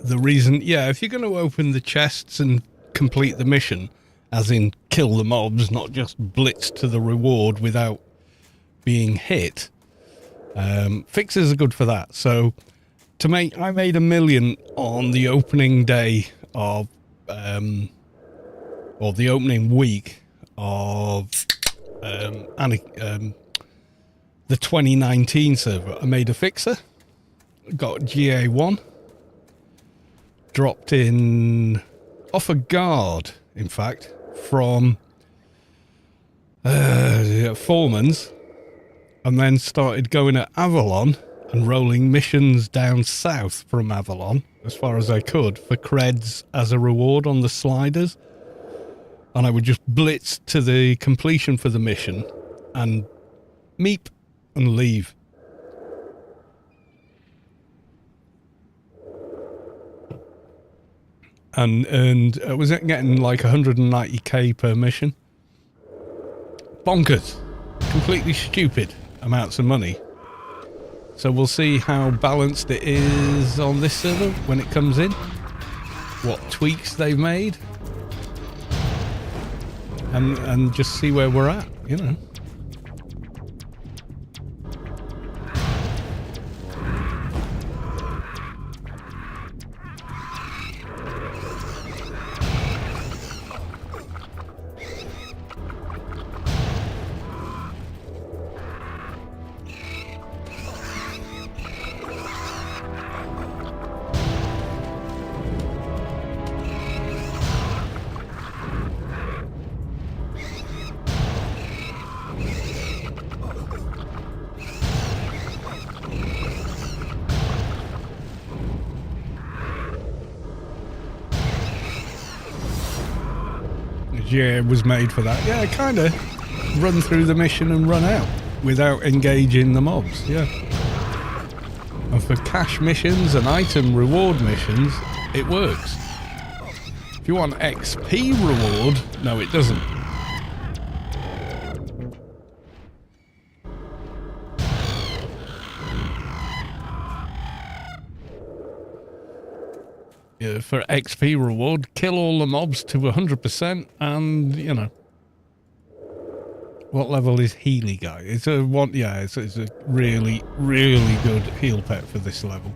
The reason, yeah, if you're going to open the chests and complete the mission, as in kill the mobs, not just blitz to the reward without being hit, fixes are good for that. So I made $1 million on the opening day of, or the opening week of the 2019 server. I made a fixer, got GA1, dropped in off a guard, in fact, from Foreman's, and then started going at Avalon and rolling missions down south from Avalon as far as I could for creds as a reward on the sliders. And I would just blitz to the completion for the mission and meep and leave. And was it getting like 190k per mission? Bonkers. Completely stupid amounts of money. So we'll see how balanced it is on this server when it comes in. What tweaks they've made. And just see where we're at, you know. Yeah, it was made for that. Yeah, kind of run through the mission and run out without engaging the mobs, yeah. And for cash missions and item reward missions, it works. If you want XP reward, no, it doesn't. Yeah, for XP reward, kill all the mobs to 100% and, you know. What level is Healy guy? It's a one, yeah, it's a really, really good heal pet for this level.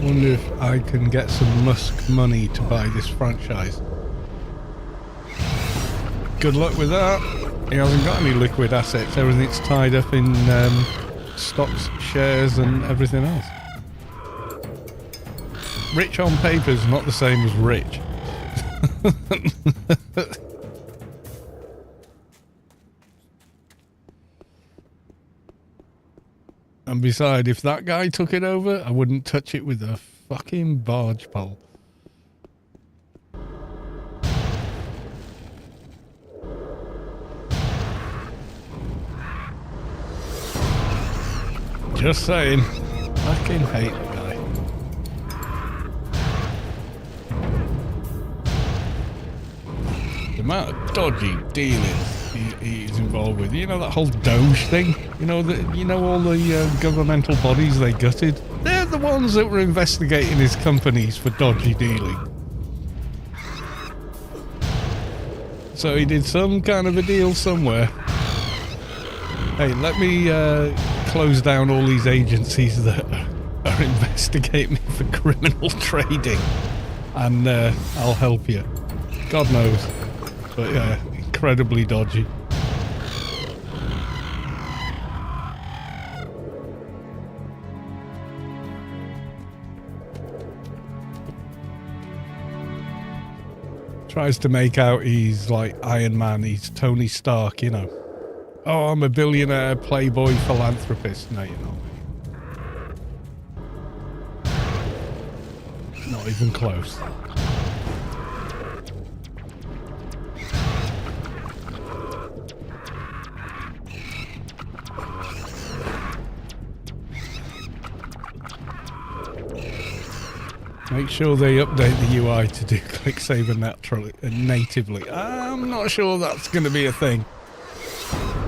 Wonder if I can get some Musk money to buy this franchise. Good luck with that. He hasn't got any liquid assets. Everything's tied up in stocks, shares and everything else. Rich on paper is not the same as rich. And besides, if that guy took it over, I wouldn't touch it with a fucking barge pole. Just saying. Fucking hate the guy. The amount of dodgy dealings he's involved with. You know that whole Doge thing? You know all the governmental bodies they gutted? They're the ones that were investigating his companies for dodgy dealing. So he did some kind of a deal somewhere. Hey, let me close down all these agencies that are investigating me for criminal trading, and I'll help you. God knows. But yeah, incredibly dodgy. Tries to make out he's like Iron Man, he's Tony Stark, you know. Oh, I'm a billionaire, playboy, philanthropist. No, you're not. Not even close. Make sure they update the UI to do click saver naturally and natively. I'm not sure that's going to be a thing.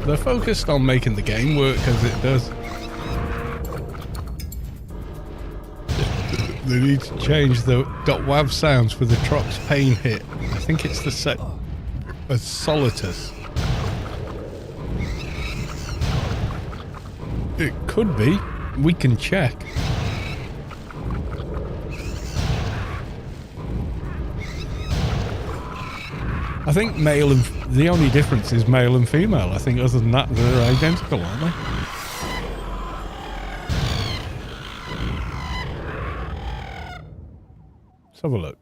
They're focused on making the game work as it does. They need to change the .wav sounds for the Trox pain hit. I think it's the set as Solitus. It could be. We can check. I think male and the only difference is male and female. I think other than that, they're identical, aren't they? Let's have a look.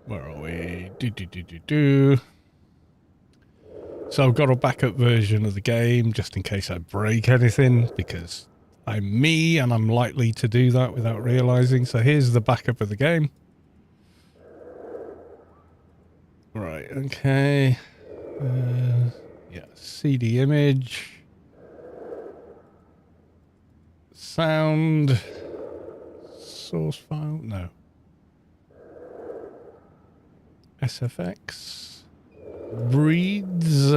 Where are we? So I've got a backup version of the game just in case I break anything, because I'm me and I'm likely to do that without realizing. So here's the backup of the game. Right, okay. Yeah, CD image. Sound. Source file, no. SFX. Breeds.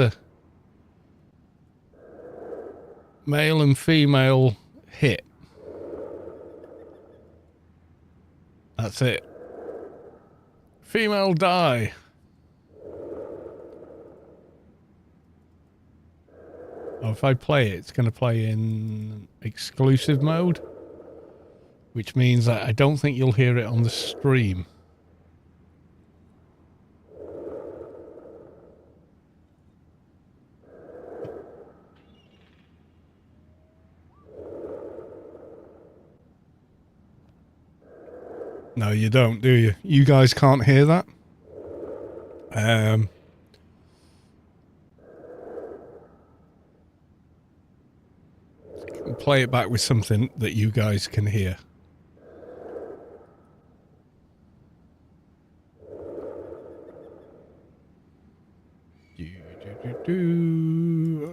Male and female hit. That's it. Female die. Oh, if I play it, it's going to play in exclusive mode, which means that I don't think you'll hear it on the stream. No, you don't, do you? You guys can't hear that? Play it back with something that you guys can hear.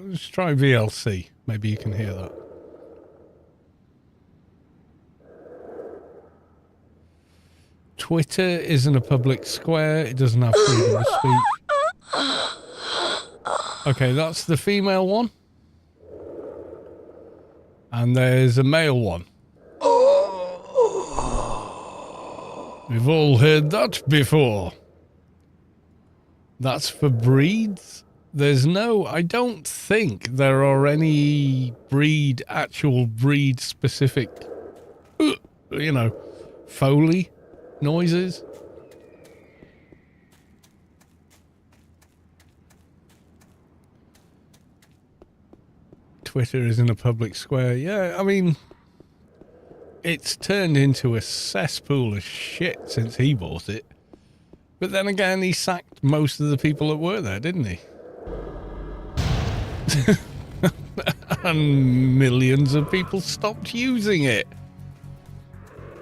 Let's try VLC. Maybe you can hear that. Twitter isn't a public square. It doesn't have freedom of speech. Okay, that's the female one. And there's a male one. We've all heard that before. That's for breeds. There's no, I don't think there are any actual breed specific, you know, Foley noises. Twitter isn't a public square. Yeah, I mean, it's turned into a cesspool of shit since he bought it. But then again, he sacked most of the people that were there, didn't he? And millions of people stopped using it.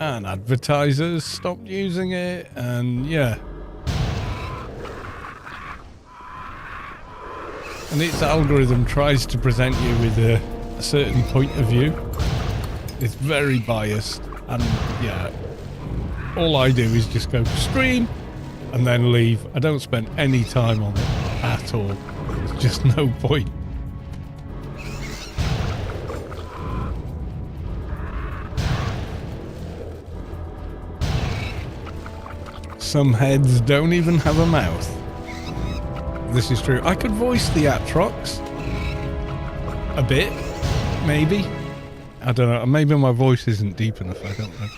And advertisers stopped using it, and yeah. And its algorithm tries to present you with a certain point of view. It's very biased, and yeah. All I do is just go stream and then leave. I don't spend any time on it at all. There's just no point. Some heads don't even have a mouth. This is true. I could voice the Atrox a bit, maybe. I don't know. Maybe my voice isn't deep enough. I don't know.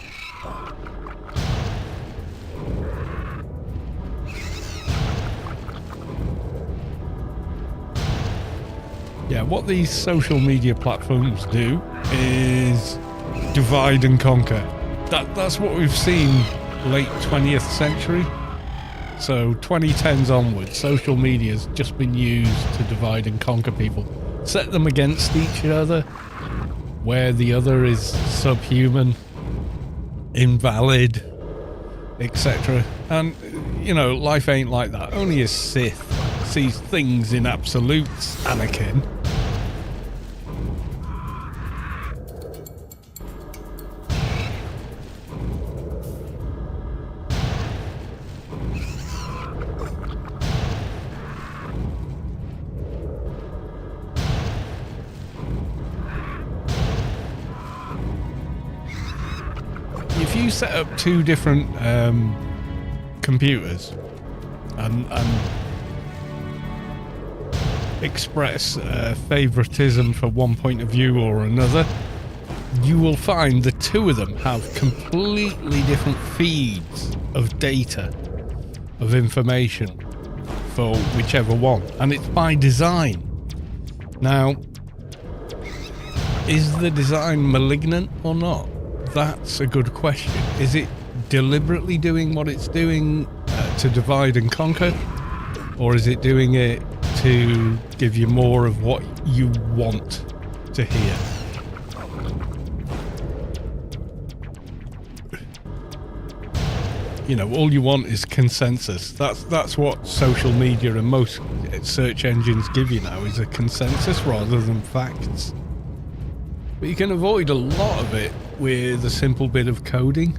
Yeah, what these social media platforms do is divide and conquer. That's what we've seen late 20th century. So 2010s onwards, social media's just been used to divide and conquer people. Set them against each other, where the other is subhuman, invalid, etc. And, you know, life ain't like that. Only a Sith sees things in absolutes, Anakin. If you set up two different computers and express favoritism for one point of view or another, you will find the two of them have completely different feeds of data, of information for whichever one, and it's by design. Now, is the design malignant or not? That's a good question. Is it deliberately doing what it's doing to divide and conquer? Or is it doing it to give you more of what you want to hear? You know, all you want is consensus. That's what social media and most search engines give you now, is a consensus rather than facts. But you can avoid a lot of it with a simple bit of coding.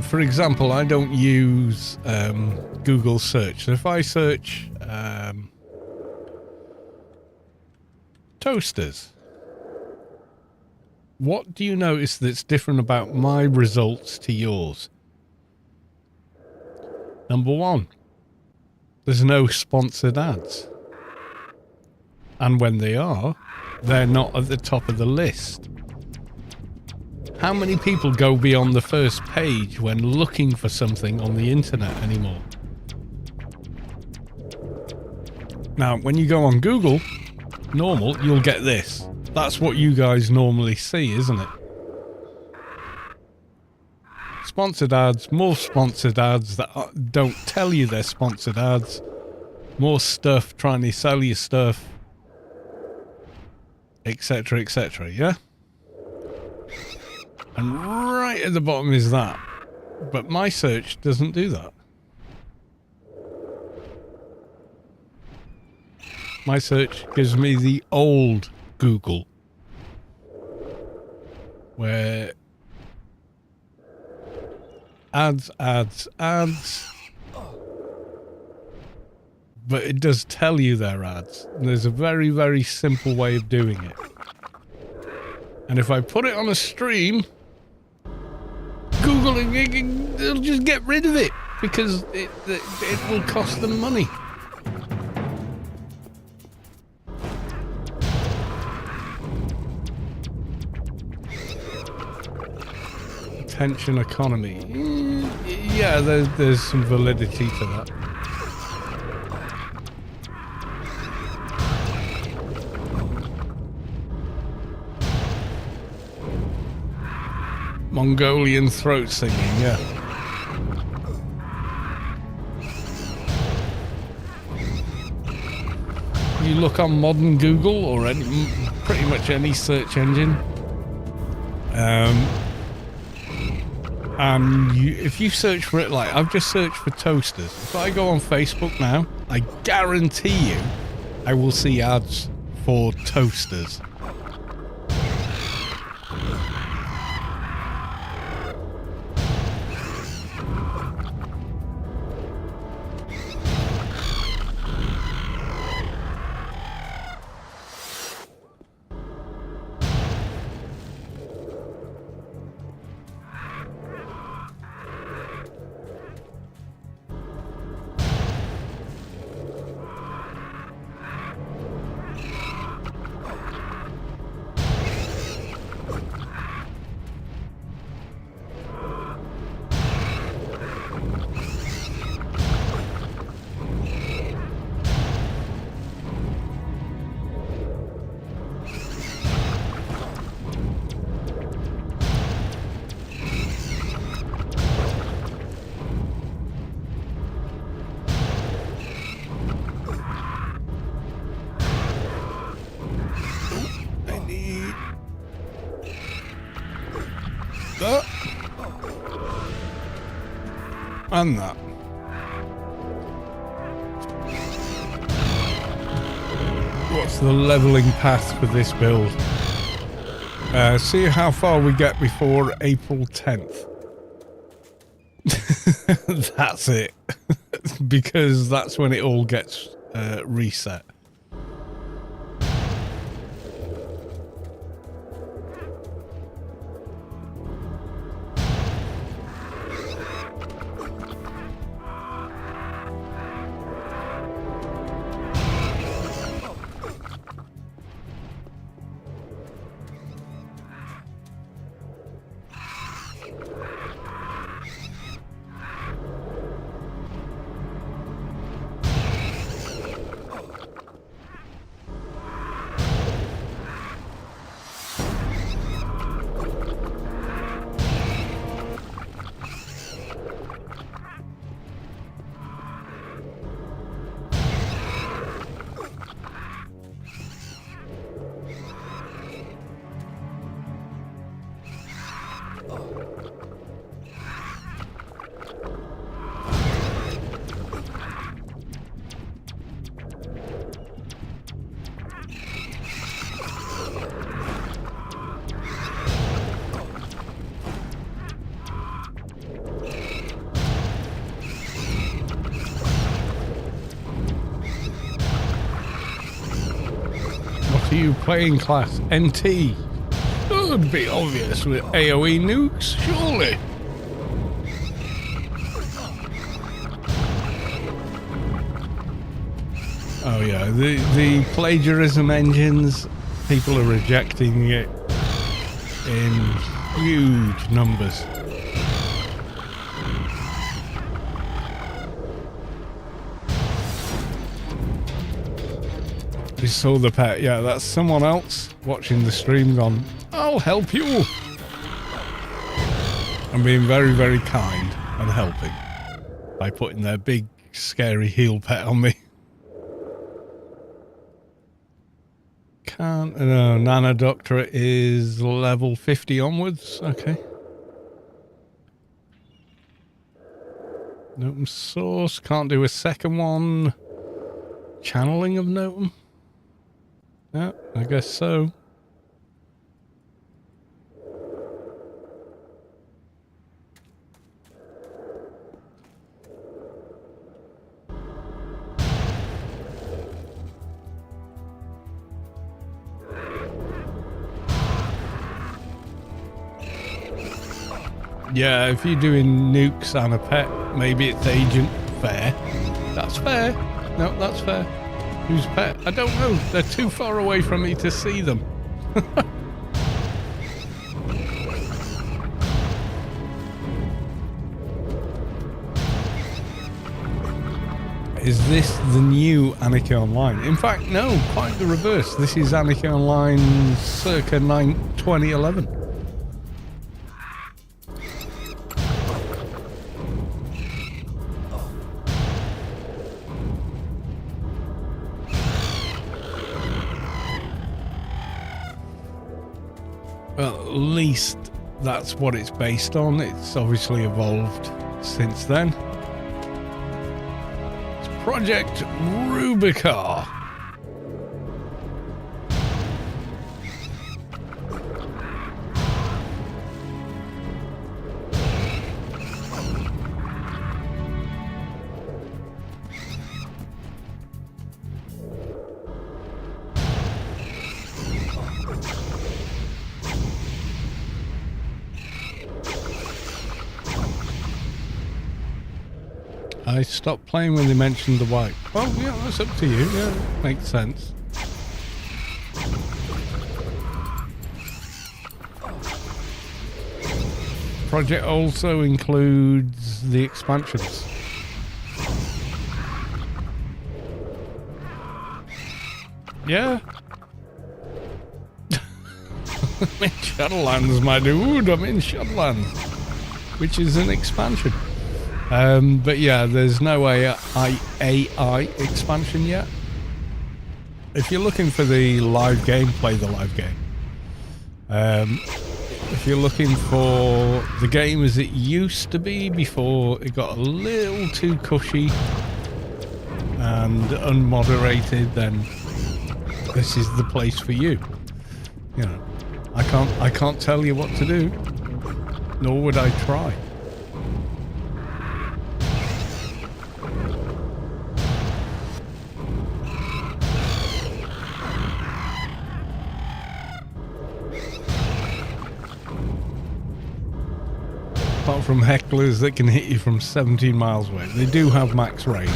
For example, I don't use Google search. So if I search toasters, What do you notice that's different about my results to yours? Number one, there's no sponsored ads. And when they are, they're not at the top of the list. How many people go beyond the first page when looking for something on the internet anymore? Now, when you go on Google, normal, you'll get this. That's what you guys normally see, isn't it? Sponsored ads, more sponsored ads that don't tell you they're sponsored ads, more stuff trying to sell you stuff, etc., etc., yeah? And right at the bottom is that. But my search doesn't do that. My search gives me the old Google, where ads, but it does tell you they're ads. There's a very, very simple way of doing it. And if I put it on a stream, Google, it'll just get rid of it because it will cost them money. Attention economy. Yeah, there's some validity to that. Mongolian throat singing, yeah. You look on modern Google or pretty much any search engine, and if you search for it, like I've just searched for toasters. If I go on Facebook now, I guarantee you I will see ads for toasters. And that. What's the leveling path for this build? See how far we get before April 10th. That's it. Because that's when it all gets reset. You playing class NT. should be obvious with AoE nukes, surely. Oh yeah, the plagiarism engines, people are rejecting it in huge numbers. We saw the pet, yeah, that's someone else watching the stream gone, I'll help you. I'm being very, very kind and helping by putting their big, scary heel pet on me. Can't, no, Nano Doctorate is level 50 onwards, okay. Notum Source, can't do a second one. Channeling of Notum? Yeah, I guess so. Yeah, if you're doing nukes and a pet, maybe it's agent. Fair. That's fair. No, that's fair. Who's pet? I don't know. They're too far away from me to see them. Is this the new Anarchy Online? In fact, no, quite the reverse. This is Anarchy Online circa 2011. Well, at least that's what it's based on. It's obviously evolved since then. It's Project Rubi-ka. I stopped playing when they mentioned the white. Well, yeah, that's up to you. Yeah, makes sense. Project also includes the expansions. Yeah. I'm in Shadowlands, my dude. I'm in Shadowlands, which is an expansion. But yeah, there's no AI expansion yet. If you're looking for the live game, play the live game. If you're looking for the game as it used to be before it got a little too cushy and unmoderated, then this is the place for you. You know, I can't tell you what to do, nor would I try. Apart from hecklers that can hit you from 17 miles away. They do have max range.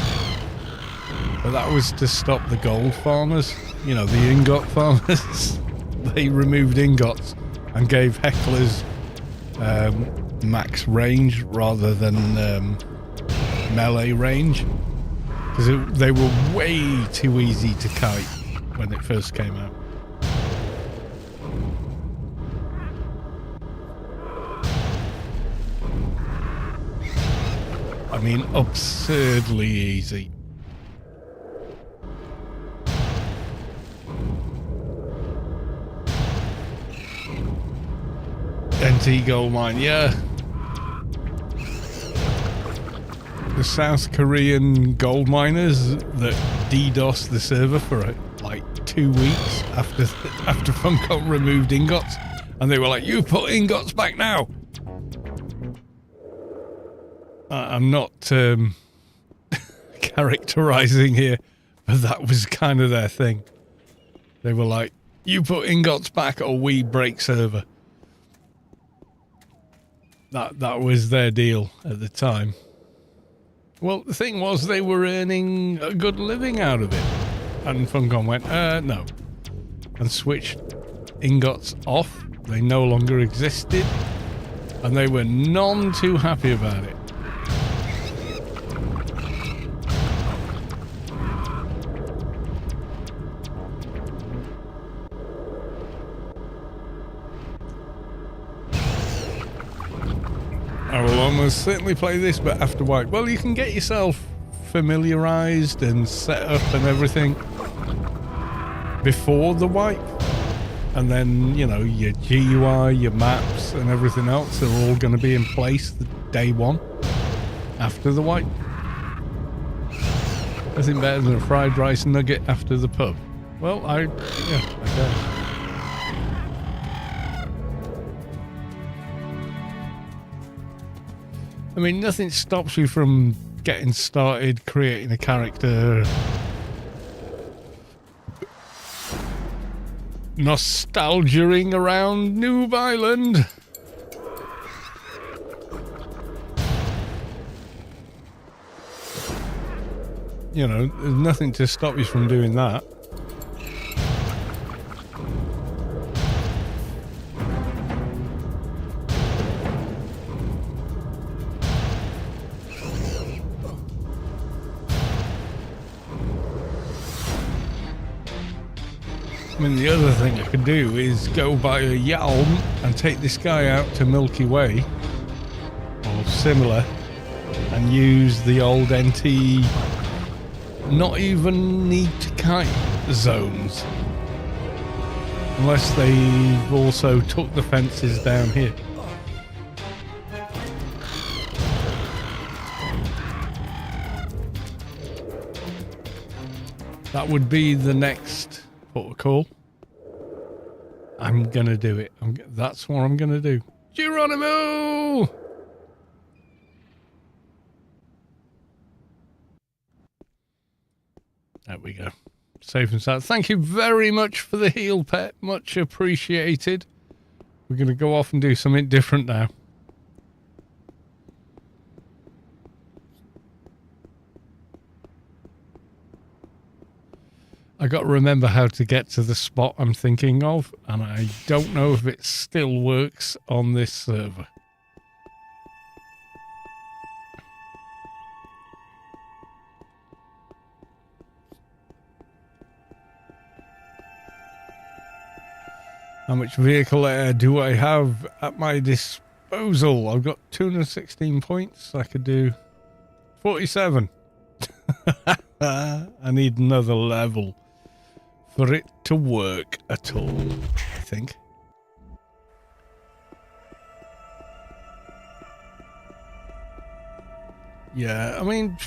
But that was to stop the gold farmers, you know, the ingot farmers. They removed ingots and gave hecklers max range rather than melee range. Because they were way too easy to kite when it first came out. I mean, absurdly easy. NT gold mine, yeah. The South Korean gold miners that DDoSed the server for like 2 weeks after Funcom removed ingots, and they were like, "You put ingots back now." I'm not characterizing here, but that was kind of their thing. They were like, "You put ingots back or we break server." That was their deal at the time. Well, the thing was, they were earning a good living out of it. And Funcom went, no. And switched ingots off. They no longer existed. And they were none too happy about it. I will almost certainly play this, but after wipe. Well, you can get yourself familiarized and set up and everything before the wipe. And then, you know, your GUI, your maps and everything else are all going to be in place the day one after the wipe. Nothing better than a fried rice nugget after the pub. Well, I guess. I mean, nothing stops you from getting started, creating a character, nostalgiaing around Noob Island. You know, there's nothing to stop you from doing that. I mean, the other thing I could do is go buy a Yalm and take this guy out to Milky Way or similar and use the old NT not even need to kite zones unless they've also took the fences down here. That would be the next protocol. I'm gonna do it. That's what I'm gonna do. Geronimo! There we go. Safe and sound. Thank you very much for the heal, pet. Much appreciated. We're gonna go off and do something different now. I got to remember how to get to the spot I'm thinking of, and I don't know if it still works on this server. How much vehicle air do I have at my disposal? I've got 216 points. I could do 47. I need another level for it to work at all, I think. Yeah, I mean,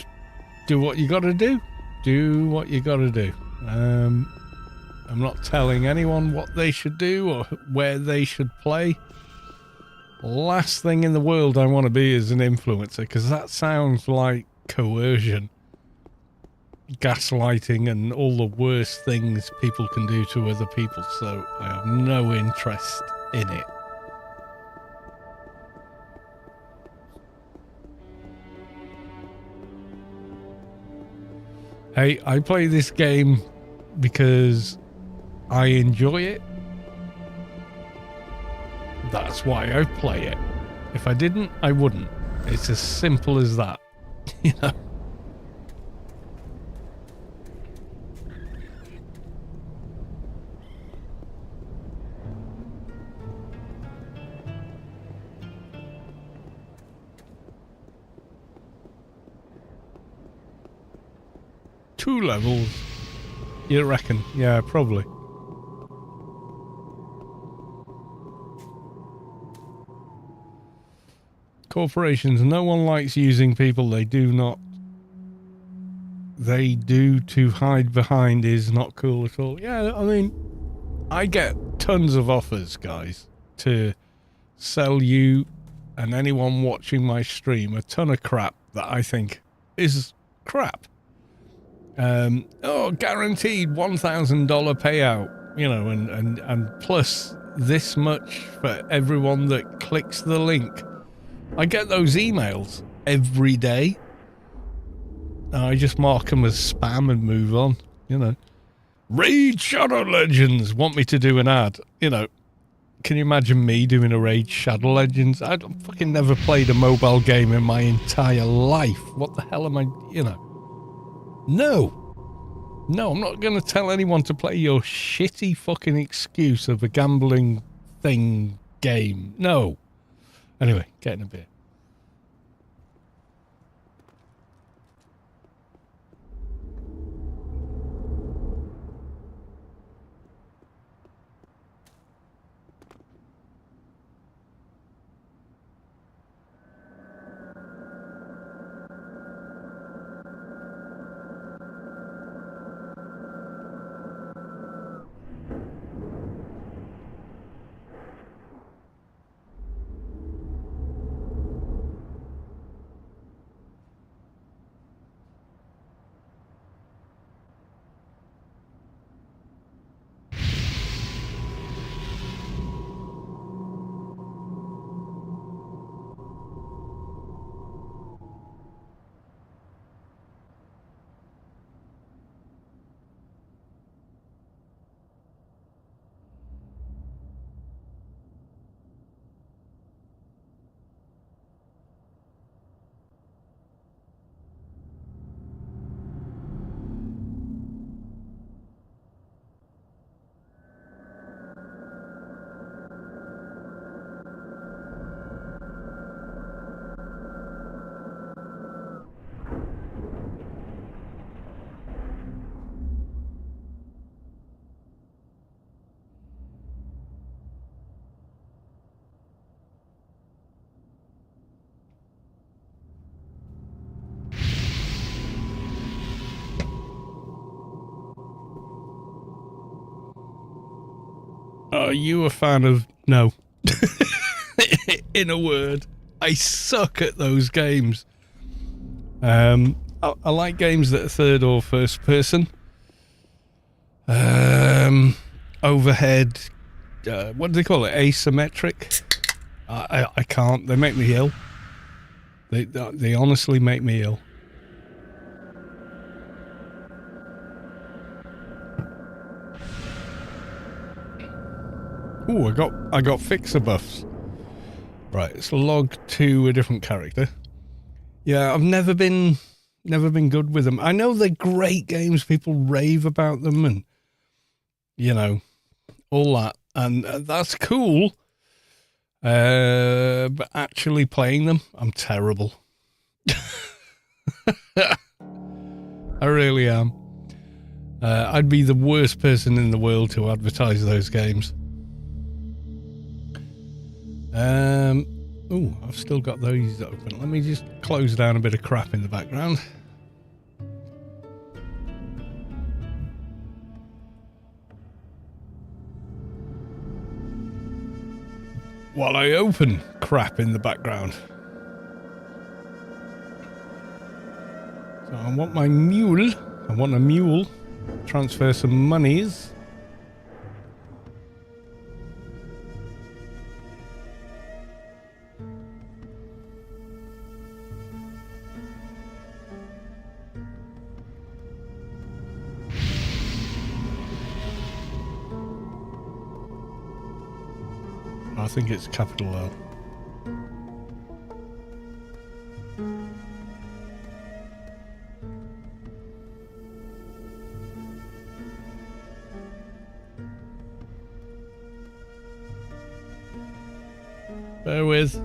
do what you gotta do. Do what you gotta do. I'm not telling anyone what they should do or where they should play. Last thing in the world I want to be is an influencer, because that sounds like coercion. Gaslighting and all the worst things people can do to other people, so I have no interest in it. Hey, I play this game because I enjoy it. That's why I play it. If I didn't, I wouldn't. It's as simple as that. You know? Two levels, you reckon? Yeah, probably. Corporations, no one likes using people they do to hide behind is not cool at all. Yeah, I mean, I get tons of offers, guys, to sell you and anyone watching my stream a ton of crap that I think is crap. Guaranteed $1,000 payout, you know, and plus this much for everyone that clicks the link I get those emails every day. I just mark them as spam and move on, you know. Raid Shadow Legends want me to do an ad, you know. Can you imagine me doing a Raid Shadow Legends? I've fucking never played a mobile game in my entire life. What the hell am I, you know? No. No, I'm not going to tell anyone to play your shitty fucking excuse of a gambling thing game. No. Anyway, getting a bit. Are you a fan of... No. In a word, I suck at those games. I like games that are third or first person. Overhead... what do they call it? Asymmetric? I can't. They make me ill. They honestly make me ill. Ooh, I got fixer buffs. Right, let's log to a different character. Yeah, I've never been good with them. I know they're great games. People rave about them, and you know, all that, and that's cool. But actually playing them, I'm terrible. I really am. I'd be the worst person in the world to advertise those games. Oh, I've still got those open. Let me just close down a bit of crap in the background. While I open crap in the background. So I want my mule. I want a mule. Transfer some monies. I think it's capital L. Bear with.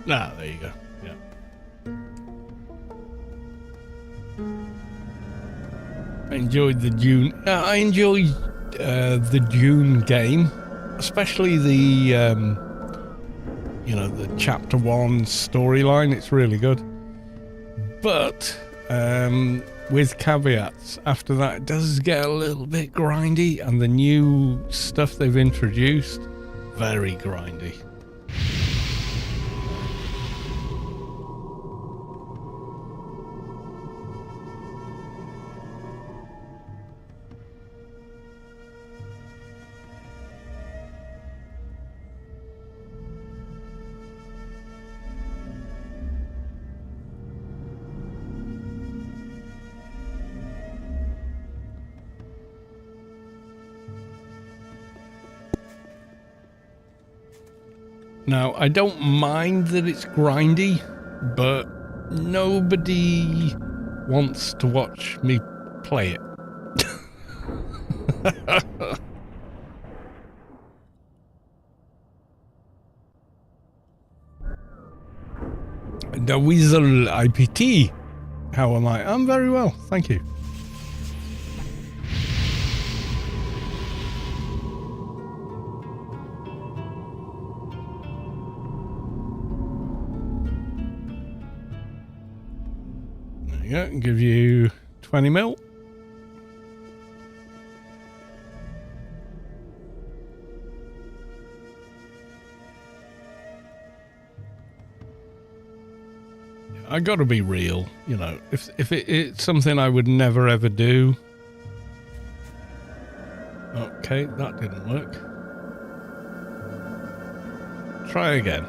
Ah, there you go. Yeah. I enjoyed the Dune. I enjoyed the Dune game, especially the you know, the chapter 1 storyline. It's really good, but with caveats. After that, it does get a little bit grindy, and the new stuff they've introduced, very grindy. Now, I don't mind that it's grindy, but nobody wants to watch me play it. The Weasel IPT. How am I? I'm very well, thank you. There you go, give you 20 mil. I gotta be real, you know, if it's something I would never ever do. Okay, that didn't work. Try again.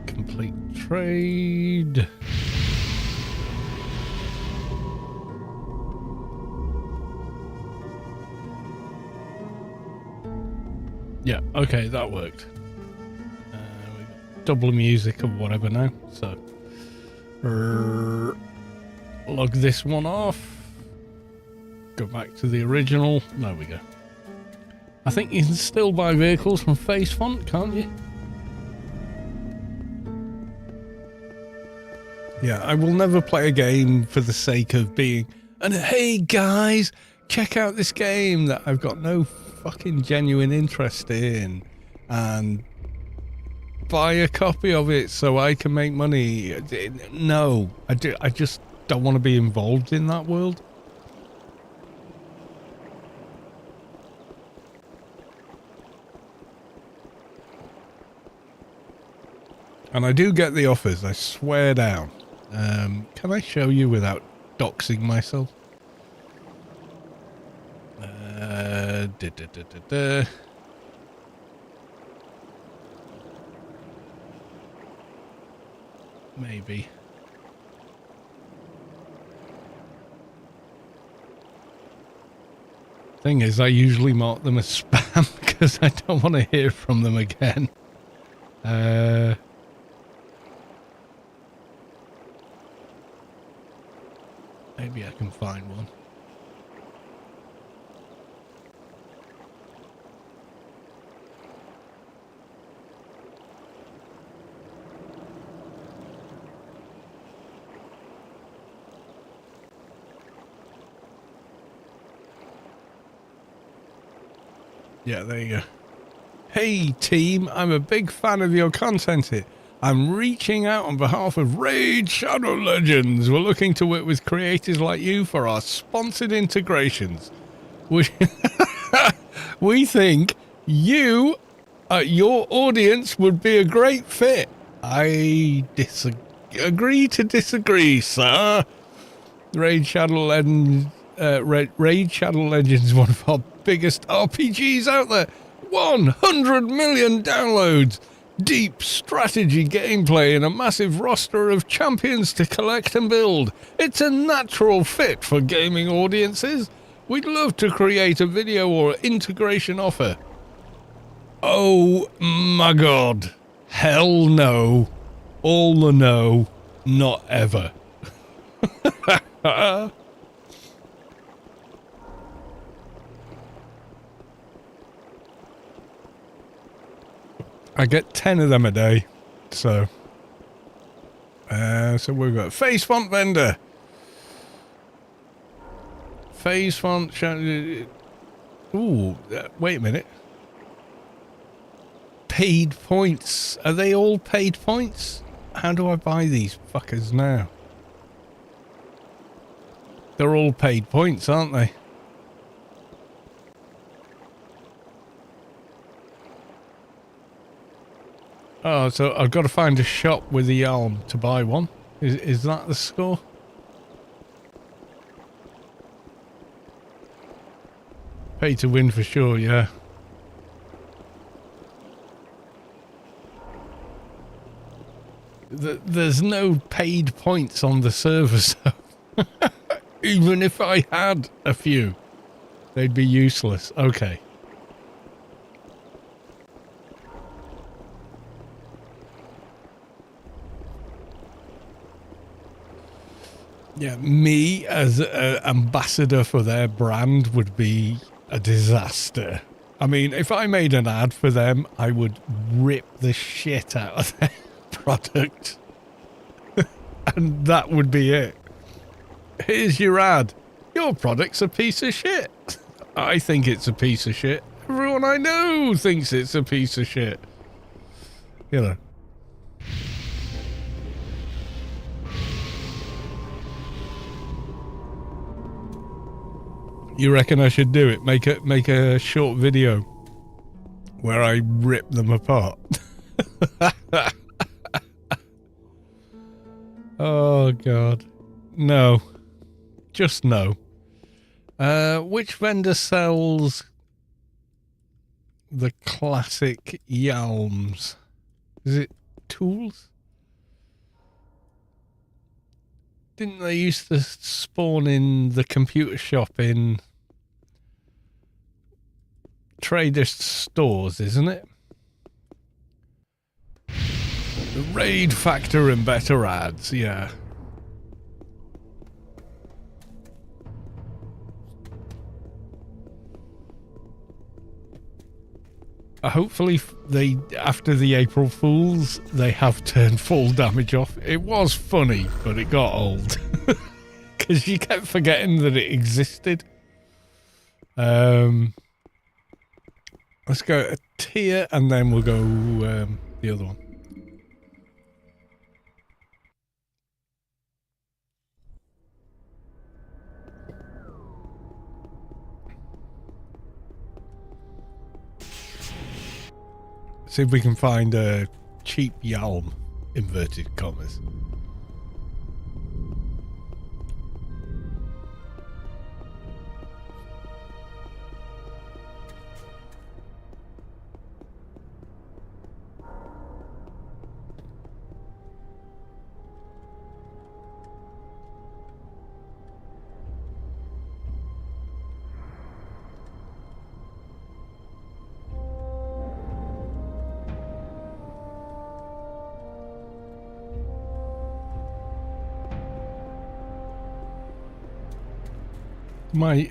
Complete trade. Yeah, okay, that worked. We got double music or whatever now, so log this one off. Go back to the original. There we go. I think you can still buy vehicles from Face Font, can't you? Yeah, I will never play a game for the sake of being, and hey guys, check out this game that I've got no fucking genuine interest in, and buy a copy of it so I can make money. No, I just don't want to be involved in that world. And I do get the offers, I swear down. Can I show you without doxing myself? Maybe. Thing is, I usually mark them as spam because I don't want to hear from them again. Maybe I can find one. Yeah, there you go. Hey team, I'm a big fan of your content here. I'm reaching out on behalf of Raid Shadow Legends. We're looking to work with creators like you for our sponsored integrations. We think you, your audience would be a great fit. I agree to disagree, sir. Raid Shadow Legends, Raid Shadow Legends, one of our biggest RPGs out there. 100 million downloads. Deep strategy gameplay and a massive roster of champions to collect and build. It's a natural fit for gaming audiences. We'd love to create a video or integration offer. Oh my god. Hell no. All the no. Not ever. I get 10 of them a day, so we've got Face Font vendor, Face Font. Ooh, wait a minute. Paid points. Are they all paid points? How do I buy these fuckers now? They're all paid points, aren't they? Oh, so I've got to find a shop with the Yalm to buy one. Is that the score? Pay to win for sure, yeah. There's no paid points on the server, so even if I had a few, they'd be useless. Okay. Yeah, me as an ambassador for their brand would be a disaster. I mean, if I made an ad for them, I would rip the shit out of their product. And that would be it. Here's your ad. Your product's a piece of shit. I think it's a piece of shit. Everyone I know thinks it's a piece of shit. You know. You reckon I should do it? Make a short video where I rip them apart. Oh God. No. Just no. Which vendor sells the classic Yalms? Is it tools? Didn't they used to spawn in the computer shop in trader stores, isn't it? The raid factor and better ads, yeah. Hopefully they, after the April Fools, they have turned full damage off. It was funny, but it got old. Because you kept forgetting that it existed. Let's go a tier and then we'll go the other one. See if we can find a cheap Yalm, inverted commas.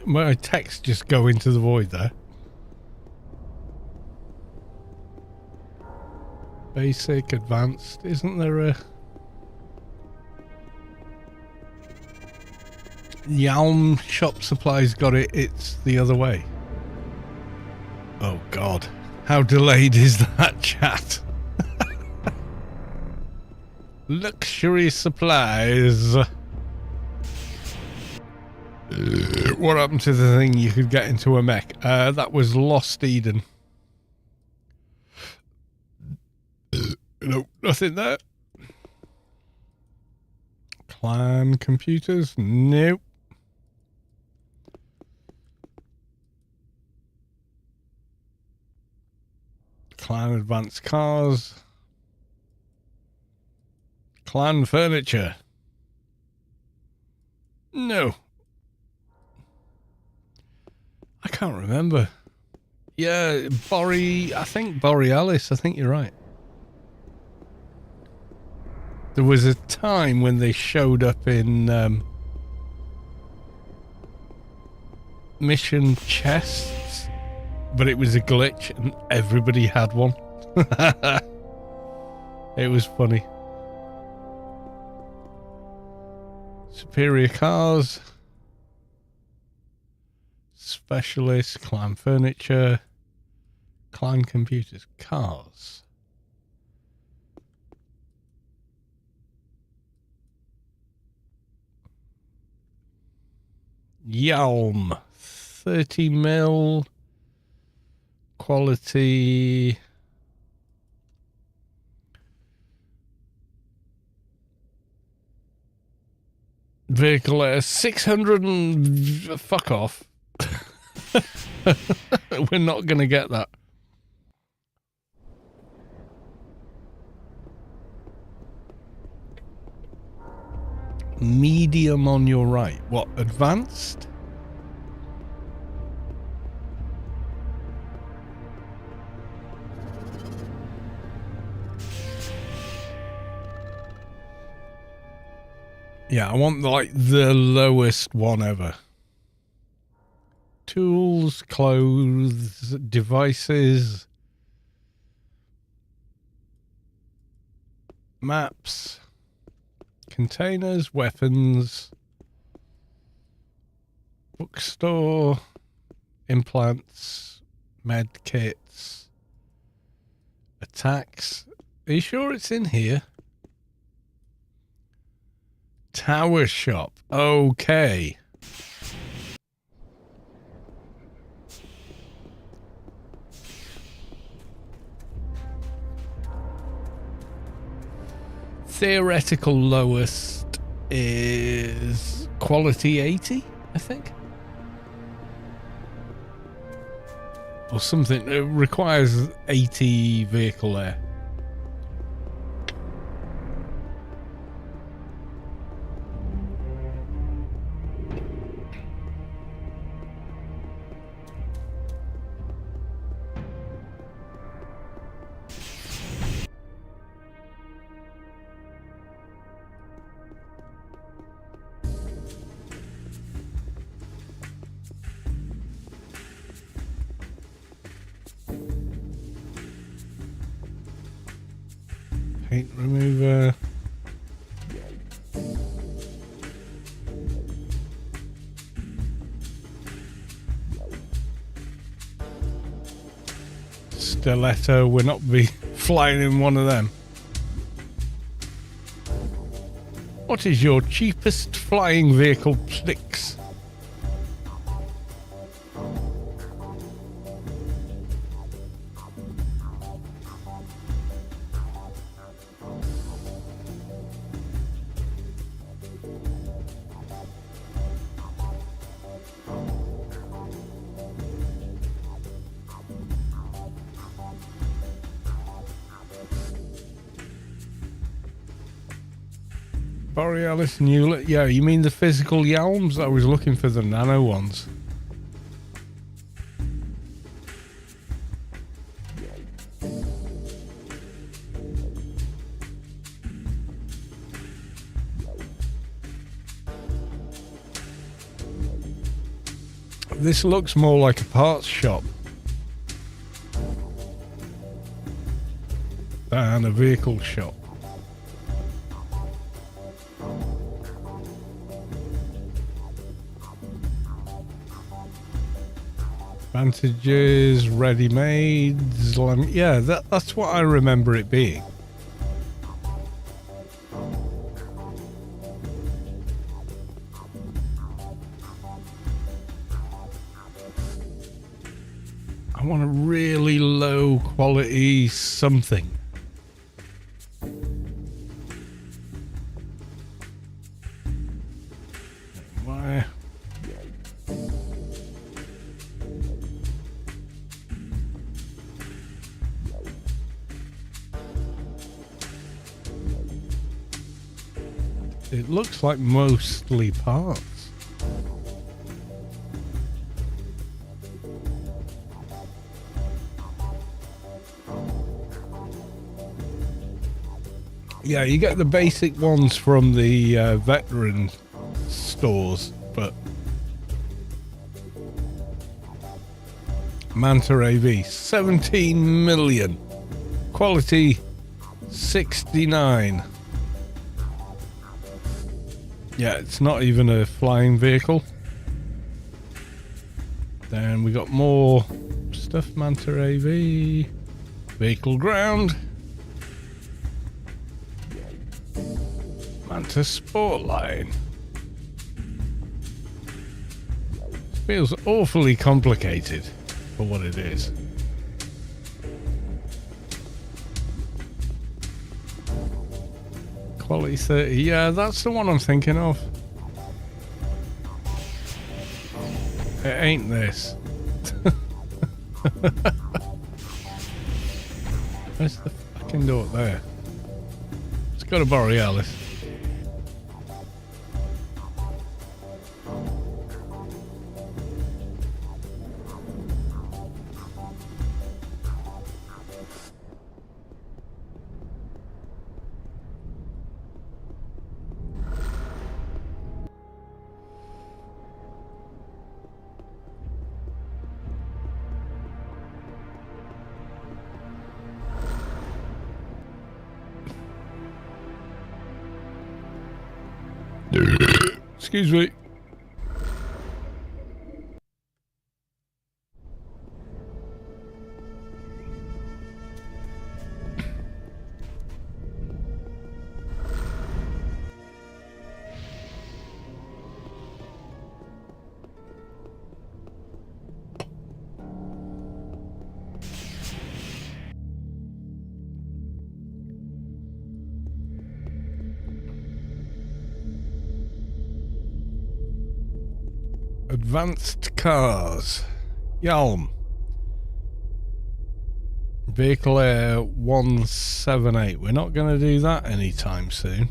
My text just go into the void there. Basic, advanced. Isn't there a Yalm shop supplies got it? It's the other way. Oh God, how delayed is that chat? Luxury supplies. What happened to the thing you could get into a mech? That was Lost Eden. Nope, nothing there. Clan computers? Nope. Clan advanced cars. Clan furniture? No. I can't remember. Yeah, I think Borealis. I think you're right. There was a time when they showed up in mission chests, but it was a glitch and everybody had one. It was funny. Superior cars. Specialist, clan furniture, clan computers, cars. Yalm, 30 mil, quality. Vehicle 600 and fuck off. We're not going to get that. Medium on your right. What, advanced? Yeah, I want like the lowest one ever. Tools, clothes, devices, maps, containers, weapons, bookstore, implants, med kits, attacks. Are you sure it's in here? Tower shop. Okay. Theoretical lowest is quality 80, I think. Or something. It requires 80 vehicle there. Paint remover. Stiletto. We're not be flying in one of them. What is your cheapest flying vehicle, Plix? Borealis new. Yeah, you mean the physical Yalms? I was looking for the nano ones. This looks more like a parts shop than a vehicle shop. Advantages, ready-mades, yeah, that's what I remember it being. I want a really low quality something. Why? It looks like mostly parts. Yeah, you get the basic ones from the veteran stores, but Manta AV, 17 million. Quality 69. Yeah, it's not even a flying vehicle. Then we got more stuff. Manta AV, vehicle ground, Manta Sportline. Feels awfully complicated for what it is. Quality 30. Yeah, that's the one I'm thinking of. It ain't this. Where's the fucking door there? Let's go to Borealis. Excuse me. Advanced cars. Yalm. Vehicle Air 178. We're not going to do that anytime soon.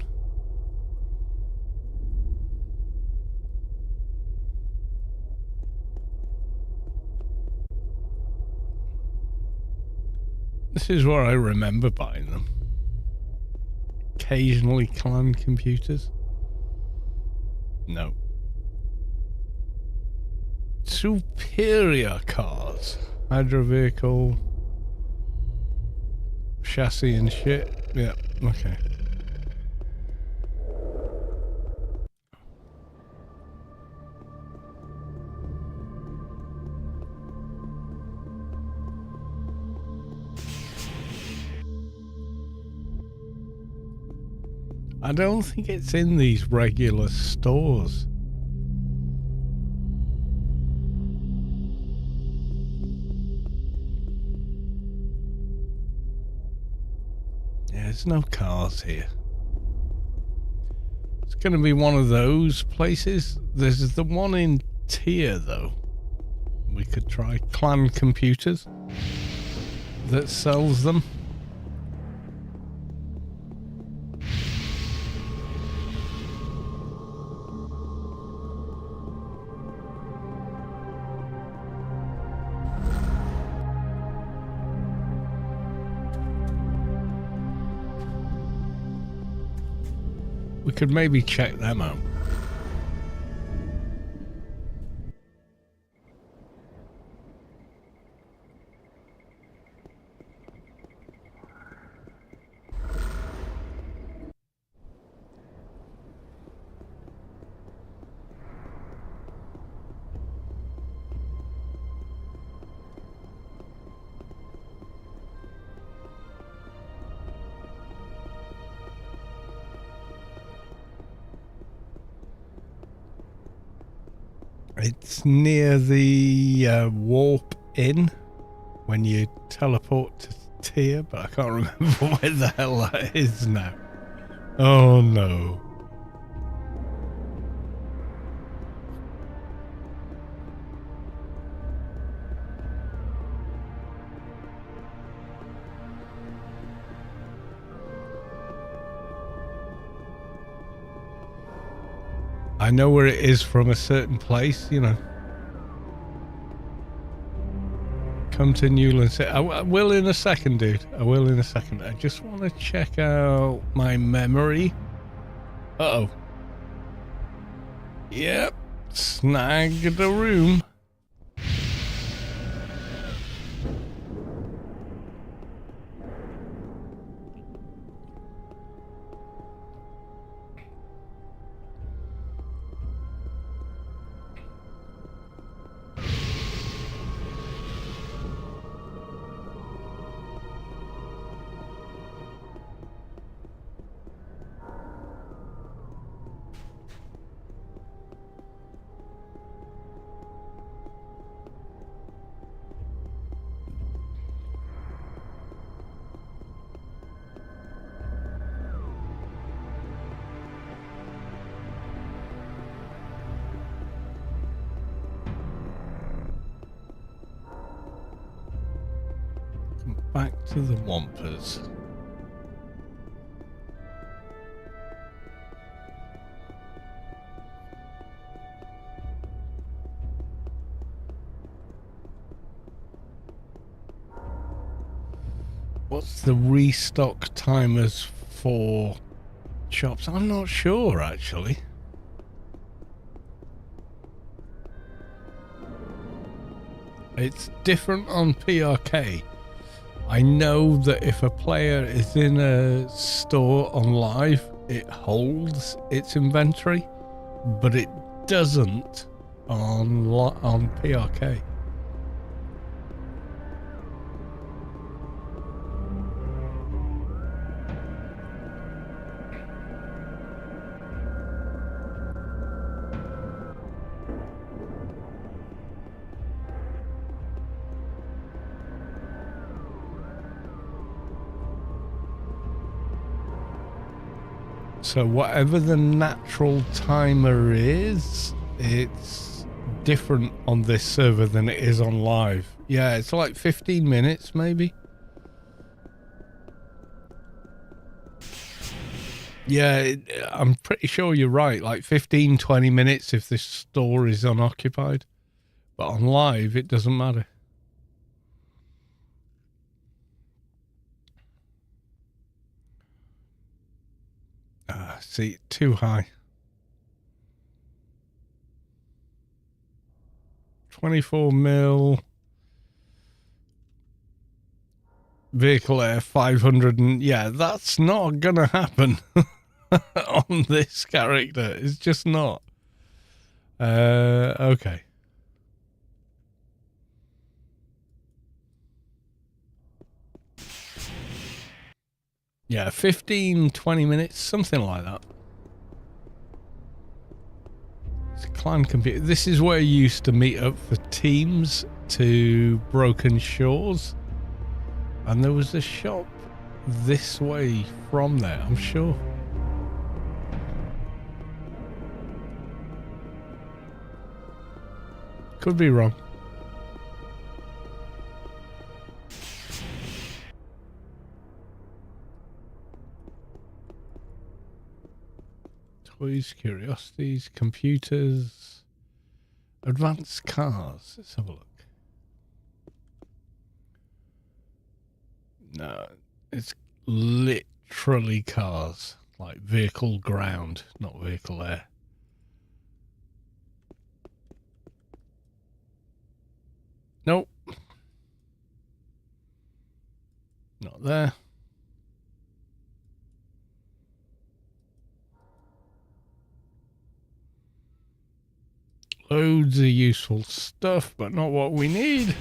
This is where I remember buying them. Occasionally clan computers. No. Superior cars. Hydro vehicle. Chassis and shit. Yeah, okay. I don't think it's in these regular stores. Yeah, there's no cars here. It's going to be one of those places. There's the one in Tier, though. We could try Clan Computers that sells them. We could maybe check them out. It's near the warp inn when you teleport to Tier, but I can't remember where the hell that is now. Oh no. I know where it is from a certain place, you know. Come to Newland City. I will in a second, dude. I will in a second. I just want to check out my memory. Uh-oh. Yep. Snagged a room. Back to the Wampers. What's the restock timers for shops? I'm not sure, actually. It's different on PRK. I know that if a player is in a store on live, it holds its inventory, but it doesn't on PRK. So whatever the natural timer is, it's different on this server than it is on live. Yeah, it's like 15 minutes maybe. Yeah, I'm pretty sure you're right. Like 15, 20 minutes if this store is unoccupied. But on live, it doesn't matter. See, too high. 24 mil. Vehicle air 500 and yeah, that's not gonna happen on this character. It's just not. Okay. Yeah, 15, 20 minutes, something like that. It's a clan computer. This is where you used to meet up for teams to Broken Shores. And there was a shop this way from there, I'm sure. Could be wrong. Toys, curiosities, computers, advanced cars. Let's have a look. No, it's literally cars, like vehicle ground, not vehicle air. Nope. Not there. Loads of useful stuff, but not what we need.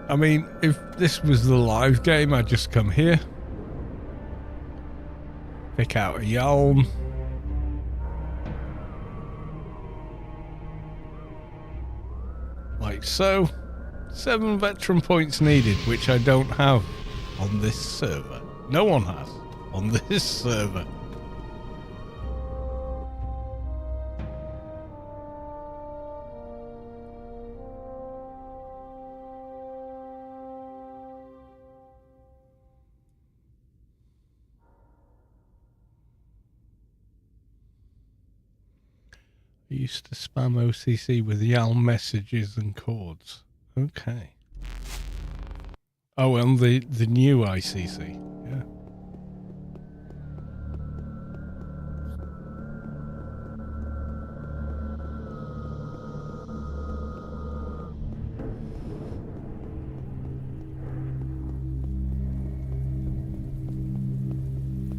I mean, if this was the live game, I'd just come here. Pick out a Yalm. Like so. 7 veteran points needed, which I don't have on this server. No one has on this server. I used to spam OCC with Yalm messages and chords. Okay. Oh, and the new ICC. Yeah.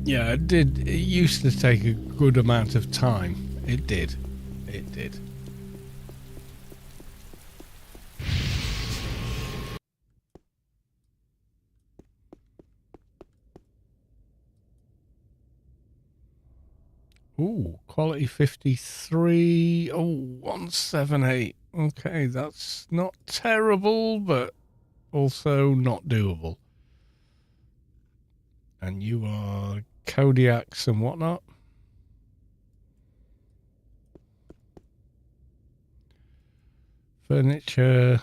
Yeah, it did. It used to take a good amount of time. It did. It did. Ooh, quality 53. Oh, 178. Okay, that's not terrible, but also not doable. And you are Kodiaks and whatnot. Furniture.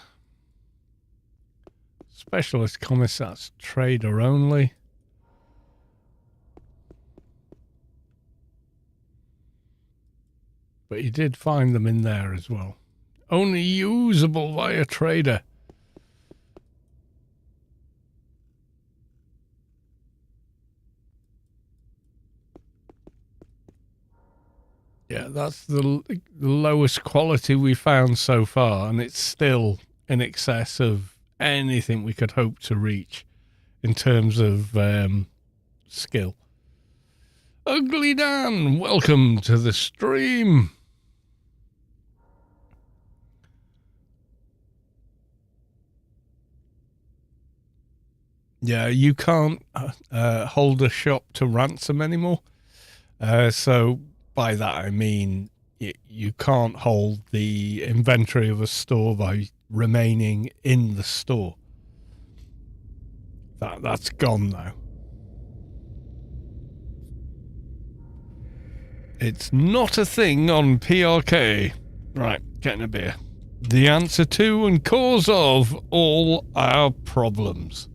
Specialist commissars, trader only. But you did find them in there as well. Only usable by a trader. Yeah, that's the lowest quality we found so far, and it's still in excess of anything we could hope to reach in terms of skill. Ugly Dan, welcome to the stream. Yeah, you can't hold a shop to ransom anymore. So by that I mean you can't hold the inventory of a store by remaining in the store. That's gone now. It's not a thing on PRK. Right, getting a beer. The answer to and cause of all our problems.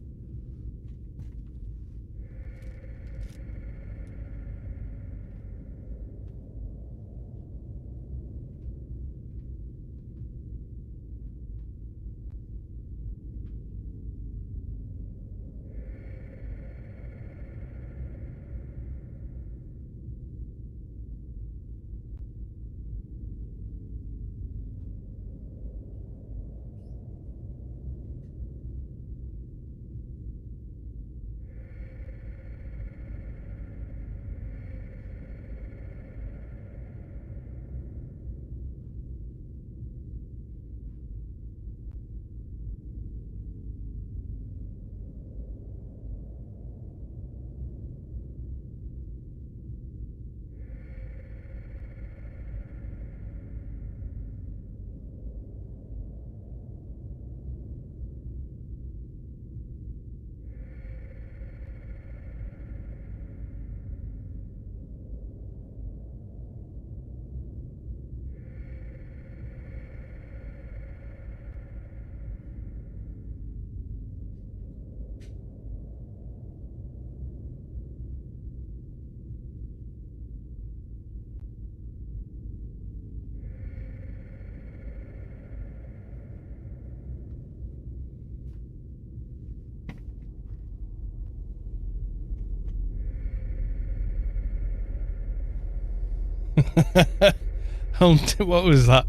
What was that?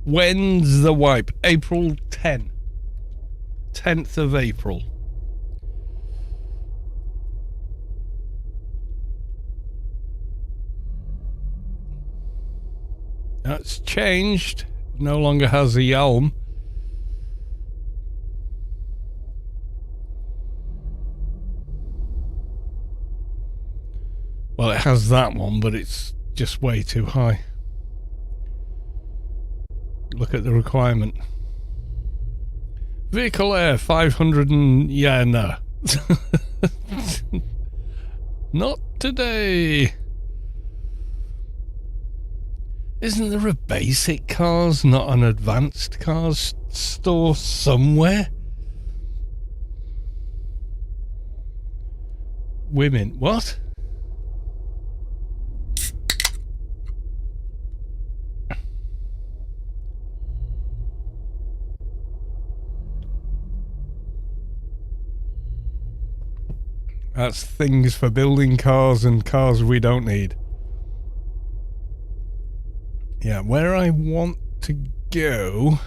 When's the wipe? April 10. 10th of April. That's changed. No longer has a Yalm. Well, it has that one, but it's just way too high. Look at the requirement. Vehicle air 500 and... yeah, no. Not today. Isn't there a basic cars, not an advanced cars store somewhere? Women, what? That's things for building cars and cars we don't need. Yeah, where I want to go...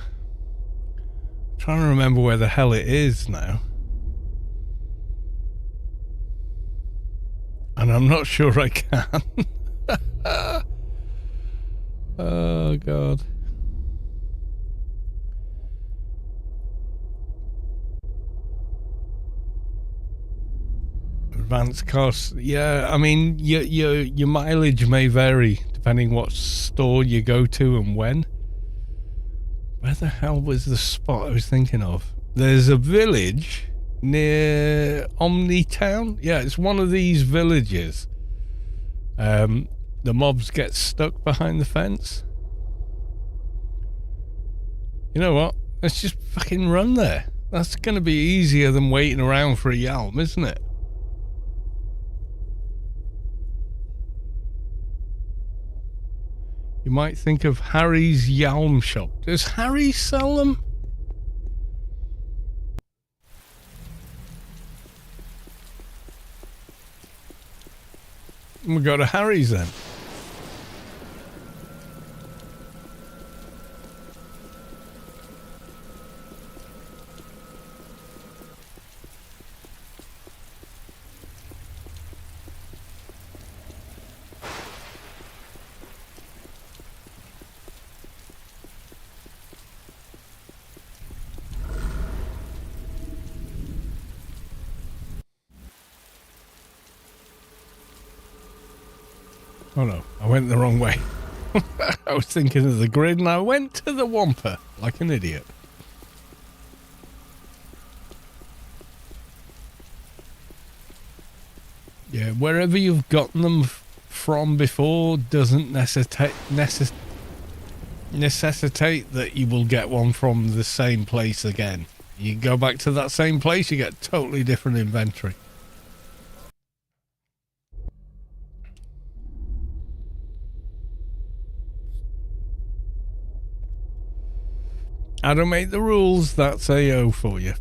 I'm trying to remember where the hell it is now. And I'm not sure I can. Oh, God. Advanced costs. Yeah, I mean, your mileage may vary depending what store you go to and when. Where the hell was the spot I was thinking of? There's a village near Omnitown. Yeah, it's one of these villages. The mobs get stuck behind the fence. You know what? Let's just fucking run there. That's going to be easier than waiting around for a Yalm, isn't it? You might think of Harry's Yalm shop. Does Harry sell them? We'll go to Harry's then. Oh no, I went the wrong way. I was thinking of the grid and I went to the Wampa like an idiot. Yeah, wherever you've gotten them from before doesn't necessitate that you will get one from the same place again. You go back to that same place, you get totally different inventory. I don't make the rules, that's AO for you.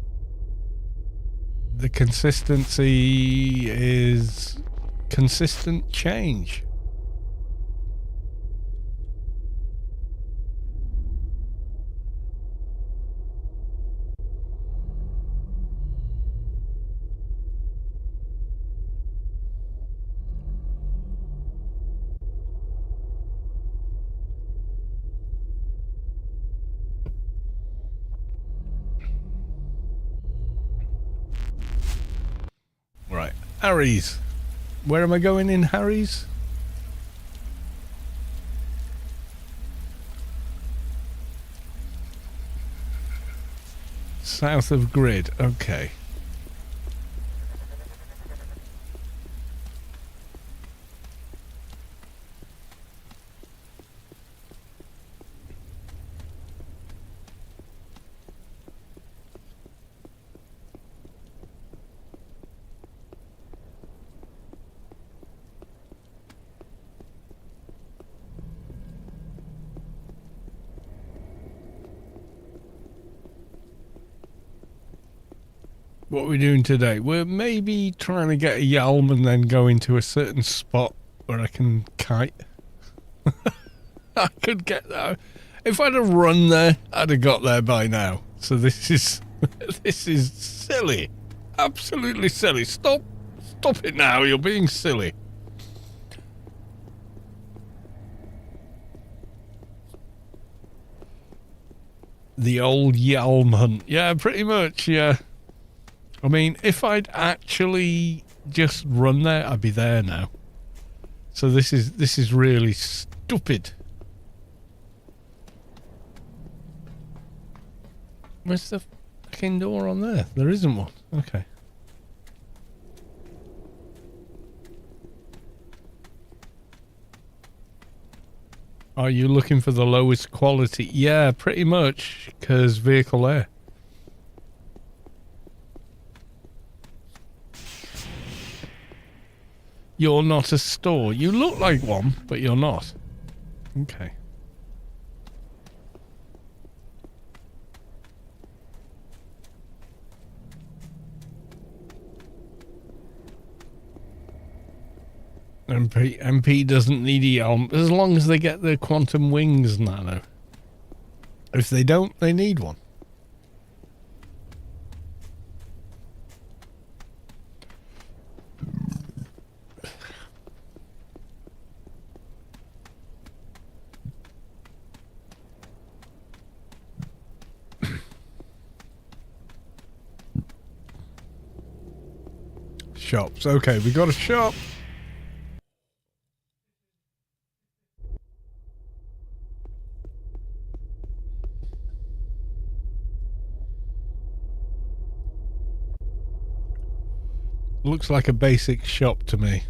The consistency is consistent change. Right, Harry's. Where am I going in Harry's? South of grid, okay. What are we doing today? We're maybe trying to get a Yalm and then go into a certain spot where I can kite. I could get that. If I'd have run there, I'd have got there by now. So this is this is silly. Absolutely silly. Stop it now. You're being silly. The old Yalm hunt. Yeah, pretty much, yeah. I mean, if I'd actually just run there, I'd be there now. So this is really stupid. Where's the fucking door on there? There isn't one. Okay. Are you looking for the lowest quality? Yeah, pretty much, because vehicle air. You're not a store. You look like one, but you're not. Okay. MP doesn't need a Yalm as long as they get their quantum wings, Nano. If they don't, they need one. Shops. Okay, we got a shop. Looks like a basic shop to me.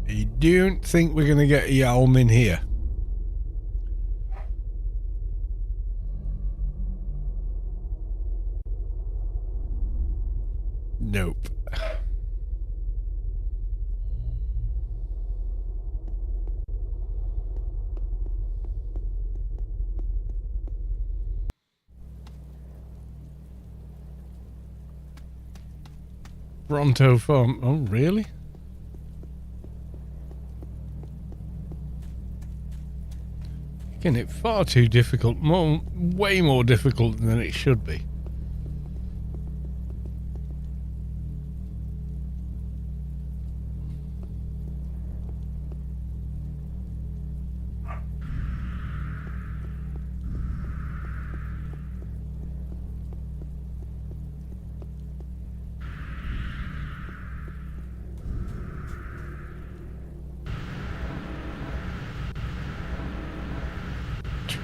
I don't think we're going to get a Yalm in here. Nope. Bronto Farm. Oh, really? Again, it's far too difficult. Way more difficult than it should be.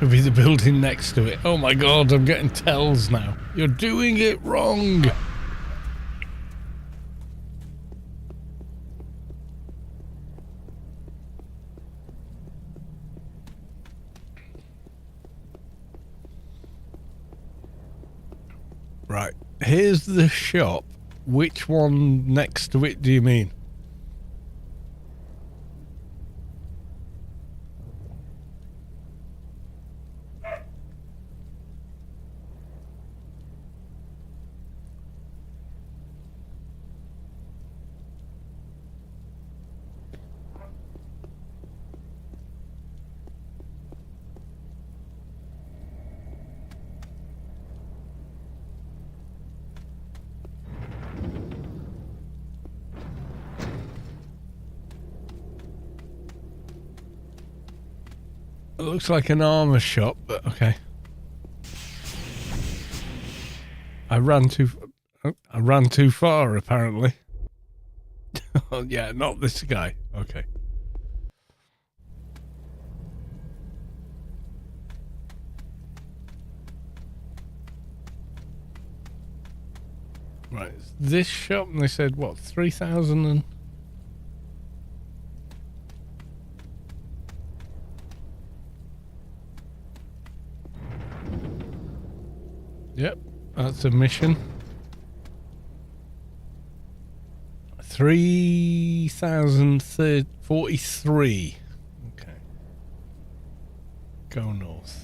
Could be the building next to it. Oh my god, I'm getting tells now. You're doing it wrong. Right, here's the shop. Which one next to it do you mean? It looks like an armor shop, but okay. I ran too far, apparently. Oh, yeah, not this guy. Okay. Right, this shop, and they said, what, 3,000 and... Yep, that's a mission. 3,043. Okay. Go north.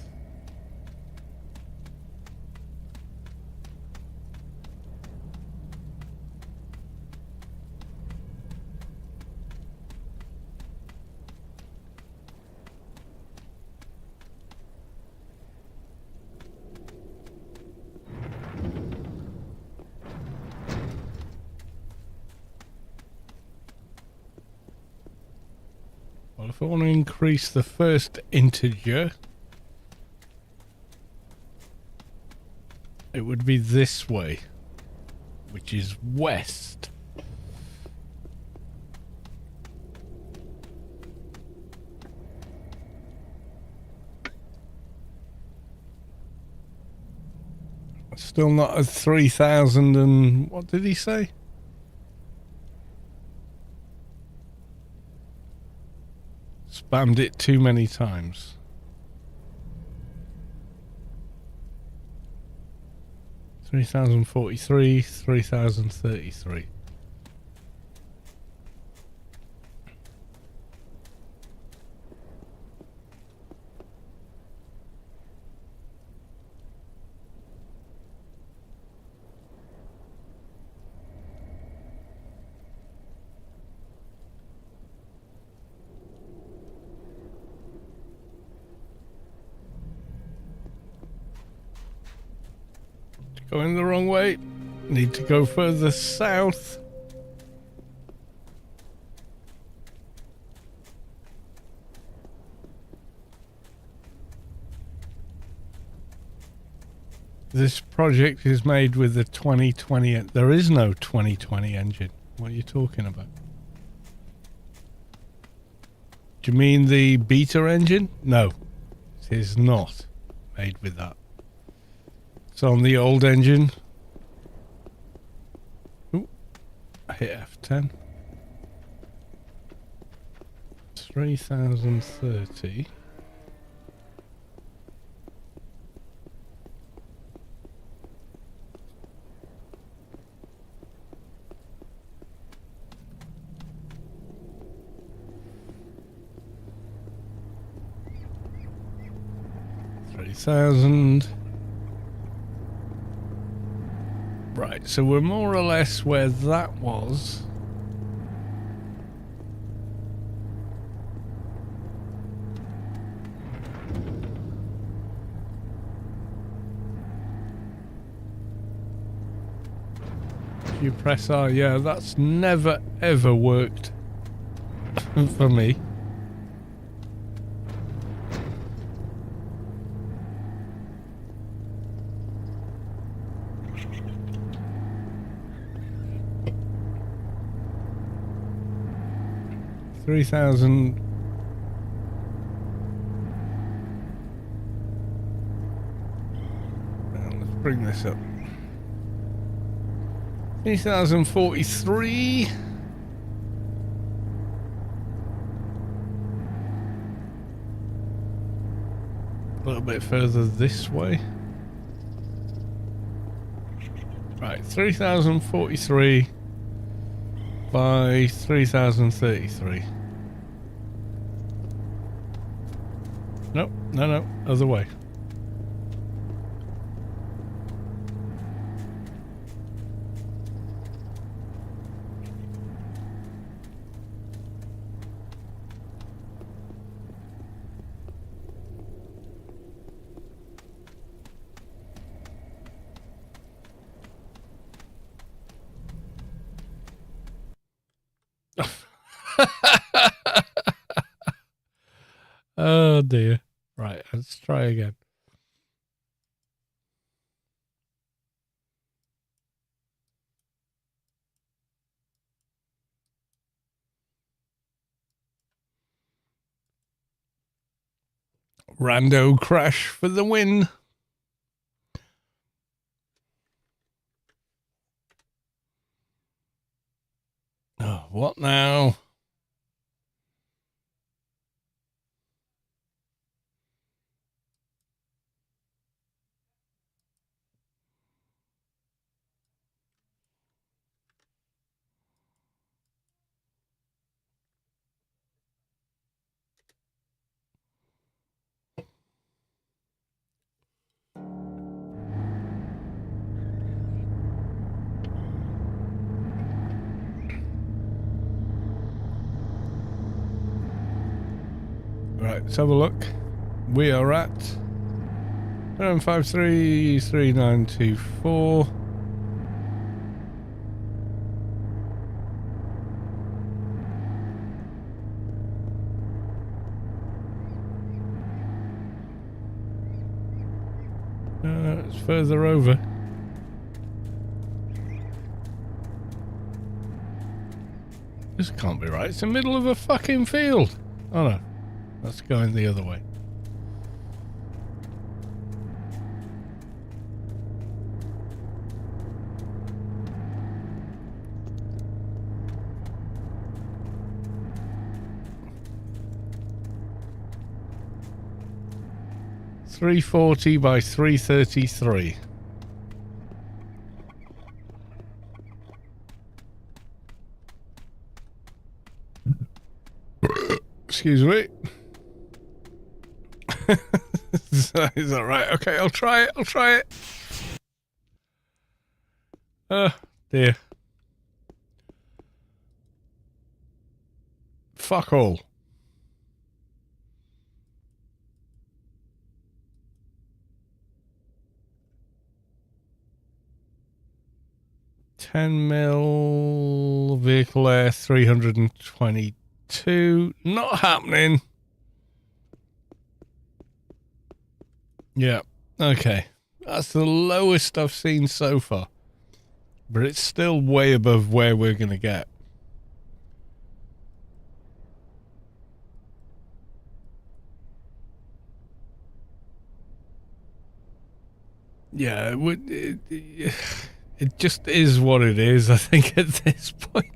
Well, if I want to increase the first integer, it would be this way, which is west. Still not at 3,000 and... what did he say? Spammed it too many times. $3,043, 3,033. Going the wrong way. Need to go further south. This project is made with the 2020. There is no 2020 engine. What are you talking about? Do you mean the beta engine? No, it is not made with that. It's on the old engine. Ooh, I hit F10. 3,030. $3,000. Right, so we're more or less where that was. If you press R, yeah, that's never ever worked for me. $3,000. bring this up. 3043. A little bit further this way. Right, 3043 by 3033. Nope, no, other way. Oh dear. Right, let's try again. Rando crash for the win. Oh, what now? Right, let's have a look. We are at 7533924. It's further over. This can't be right. It's the middle of a fucking field. Oh no. That's going the other way. .340 by 333. Excuse me. Is that right? Okay, I'll try it. Oh, dear. Fuck all. $10 mil vehicle air 322. Not happening. Yeah, okay. That's the lowest I've seen so far. But it's still way above where we're going to get. Yeah, it just is what it is, I think, at this point.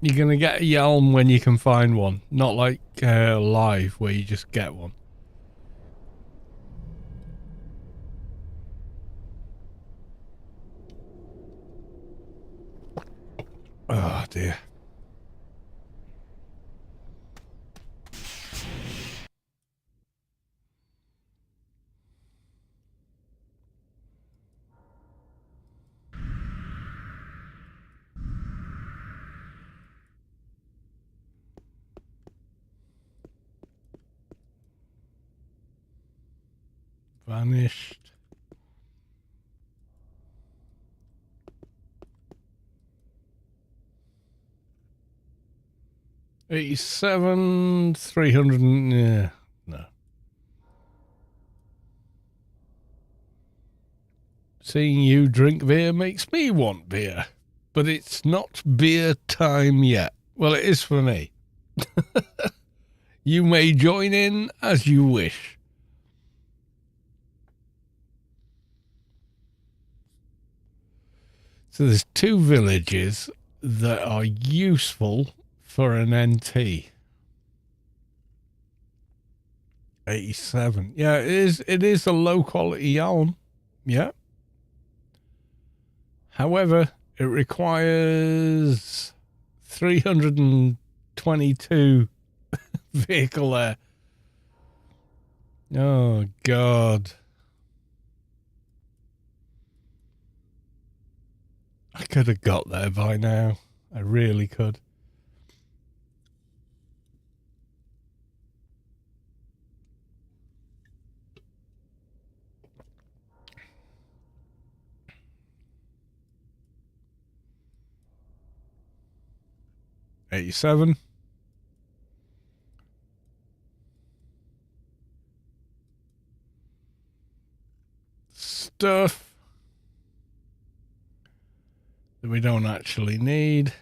You're going to get a Yalm when you can find one. Not like live, where you just get one. Oh, dear. Vanished. $87, 300. Yeah, no. Seeing you drink beer makes me want beer, but it's not beer time yet. Well, it is for me. You may join in as you wish. So there's 2 villages that are useful for an NT. 87. Yeah, it is a low quality Yalm. Yeah. However, it requires 322 vehicle air. Oh, God. I could have got there by now. I really could. $87. Stuff that we don't actually need.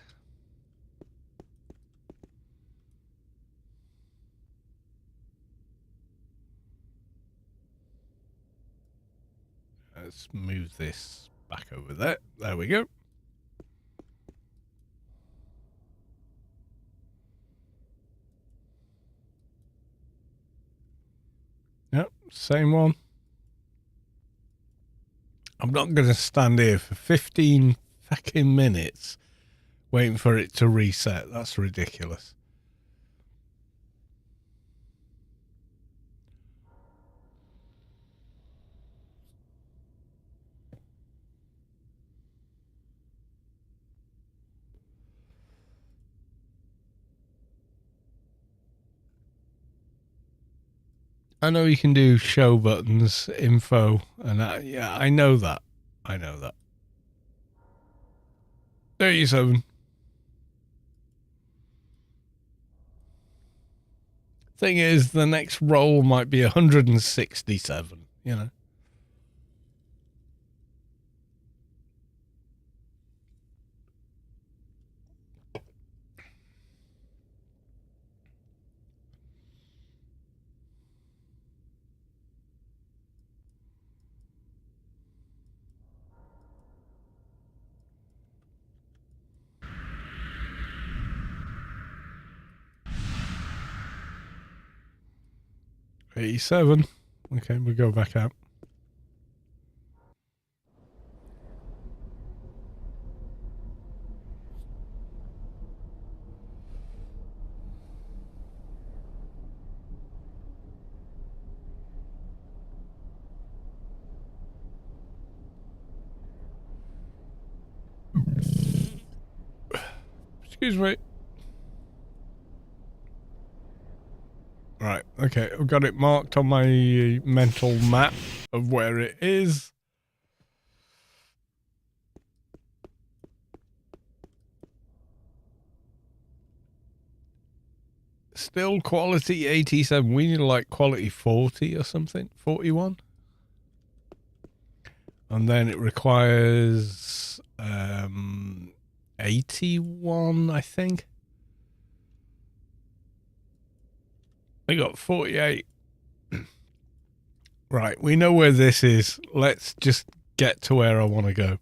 Let's move this back over there. There we go. Yep, same one. I'm not going to stand here for 15 fucking minutes waiting for it to reset. That's ridiculous. I know you can do show buttons, info, and that. Yeah, I know that. I know that. 37. Thing is, the next roll might be 167, you know. $87. Okay, we'll go back out. Excuse me. Right, okay, I've got it marked on my mental map of where it is. Still quality 87. We need like quality 40 or something. 41. And then it requires 81, I think. I got 48. Right, we know where this is. Let's just get to where I want to go.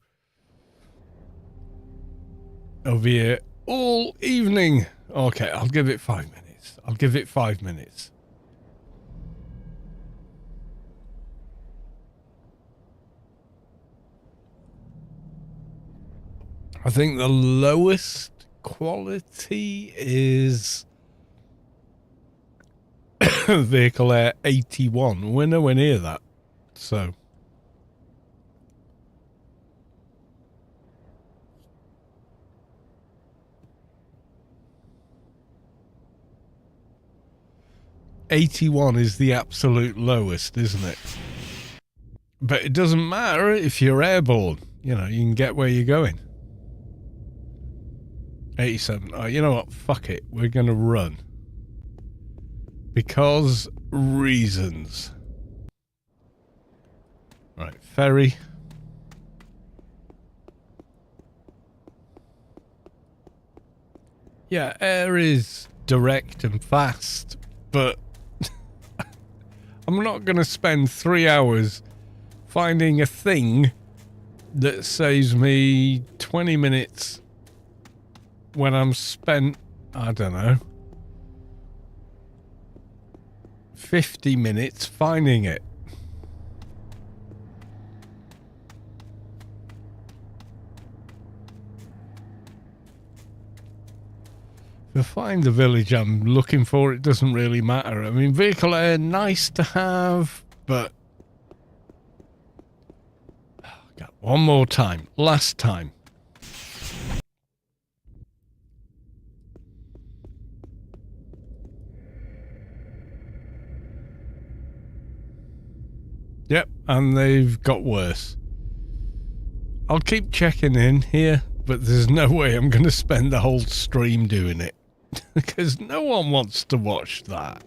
Over here all evening. Okay, I'll give it 5 minutes. I'll give it 5 minutes. I think the lowest quality is vehicle air 81. We're nowhere near that. So. $81 is the absolute lowest, isn't it? But it doesn't matter if you're airborne. You know, you can get where you're going. 87. Oh, you know what? Fuck it. We're going to run. Because reasons. Right, ferry. Yeah, air is direct and fast, but I'm not going to spend 3 hours finding a thing that saves me 20 minutes when I'm spent, I don't know, 50 minutes finding it. If I find the village I'm looking for, it doesn't really matter. I mean, vehicle air, nice to have, but... God, one more time. Last time. Yep, and they've got worse. I'll keep checking in here, but there's no way I'm going to spend the whole stream doing it. Because no one wants to watch that.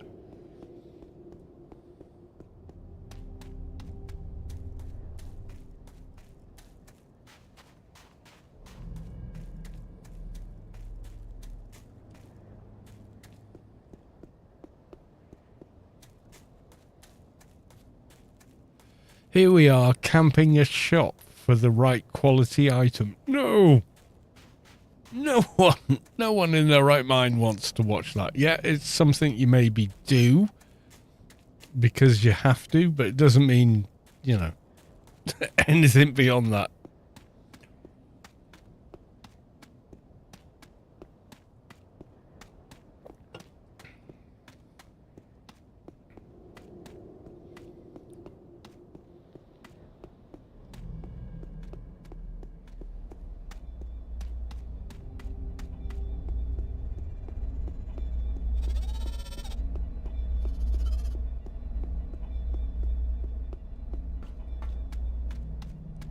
Here we are, camping a shop for the right quality item. No! No one in their right mind wants to watch that. Yeah, it's something you maybe do because you have to, but it doesn't mean, you know, anything beyond that.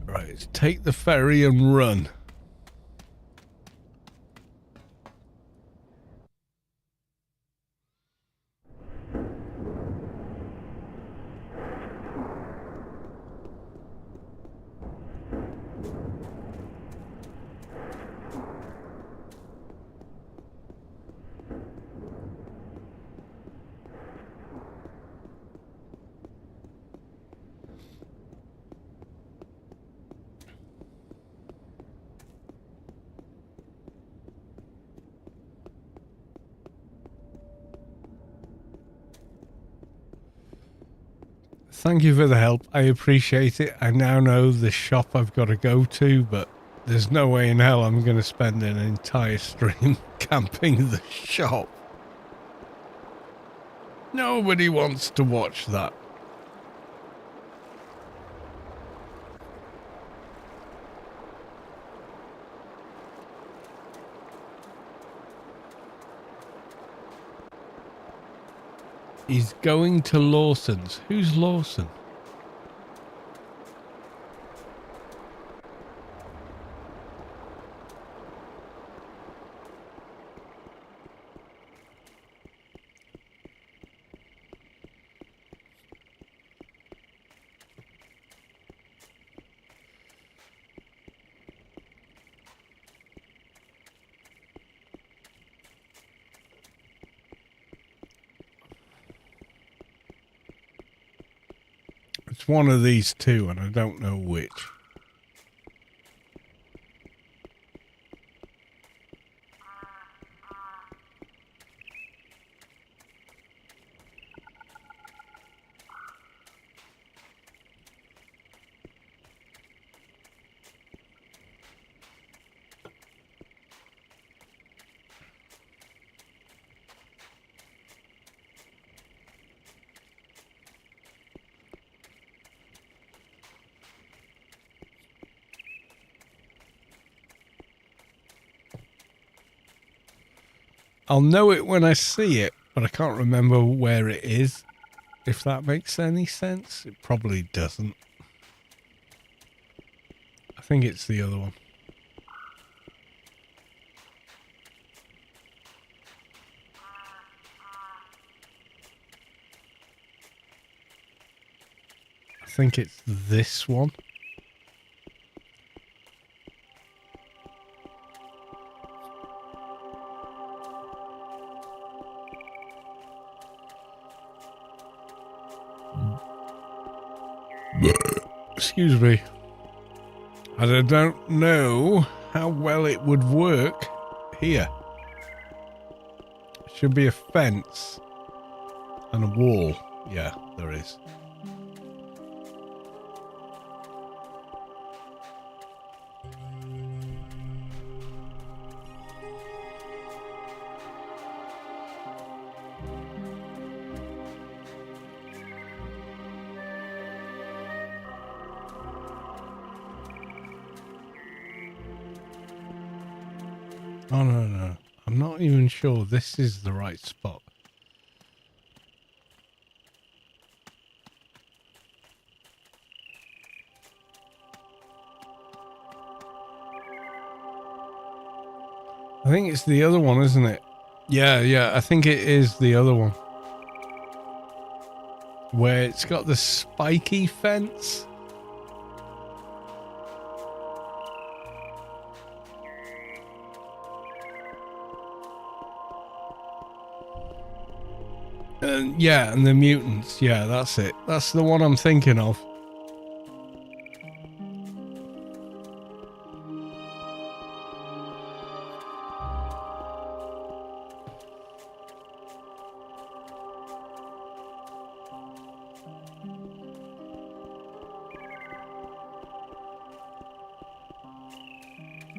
Right, take the ferry and run. Thank you for the help. I appreciate it. I now know the shop I've got to go to, but there's no way in hell I'm going to spend an entire stream camping the shop. Nobody wants to watch that. He's going to Lawson's. Who's Lawson? It's one of these two, and I don't know which. I'll know it when I see it, but I can't remember where it is. If that makes any sense. It probably doesn't. I think it's the other one. I think it's this one. Excuse me. And I don't know how well it would work here. Should be a fence and a wall. Yeah, there is. Oh, no. I'm not even sure this is the right spot. I think it's the other one, isn't it? Yeah, I think it is the other one. Where it's got the spiky fence. Yeah, and the mutants. Yeah, that's it. That's the one I'm thinking of.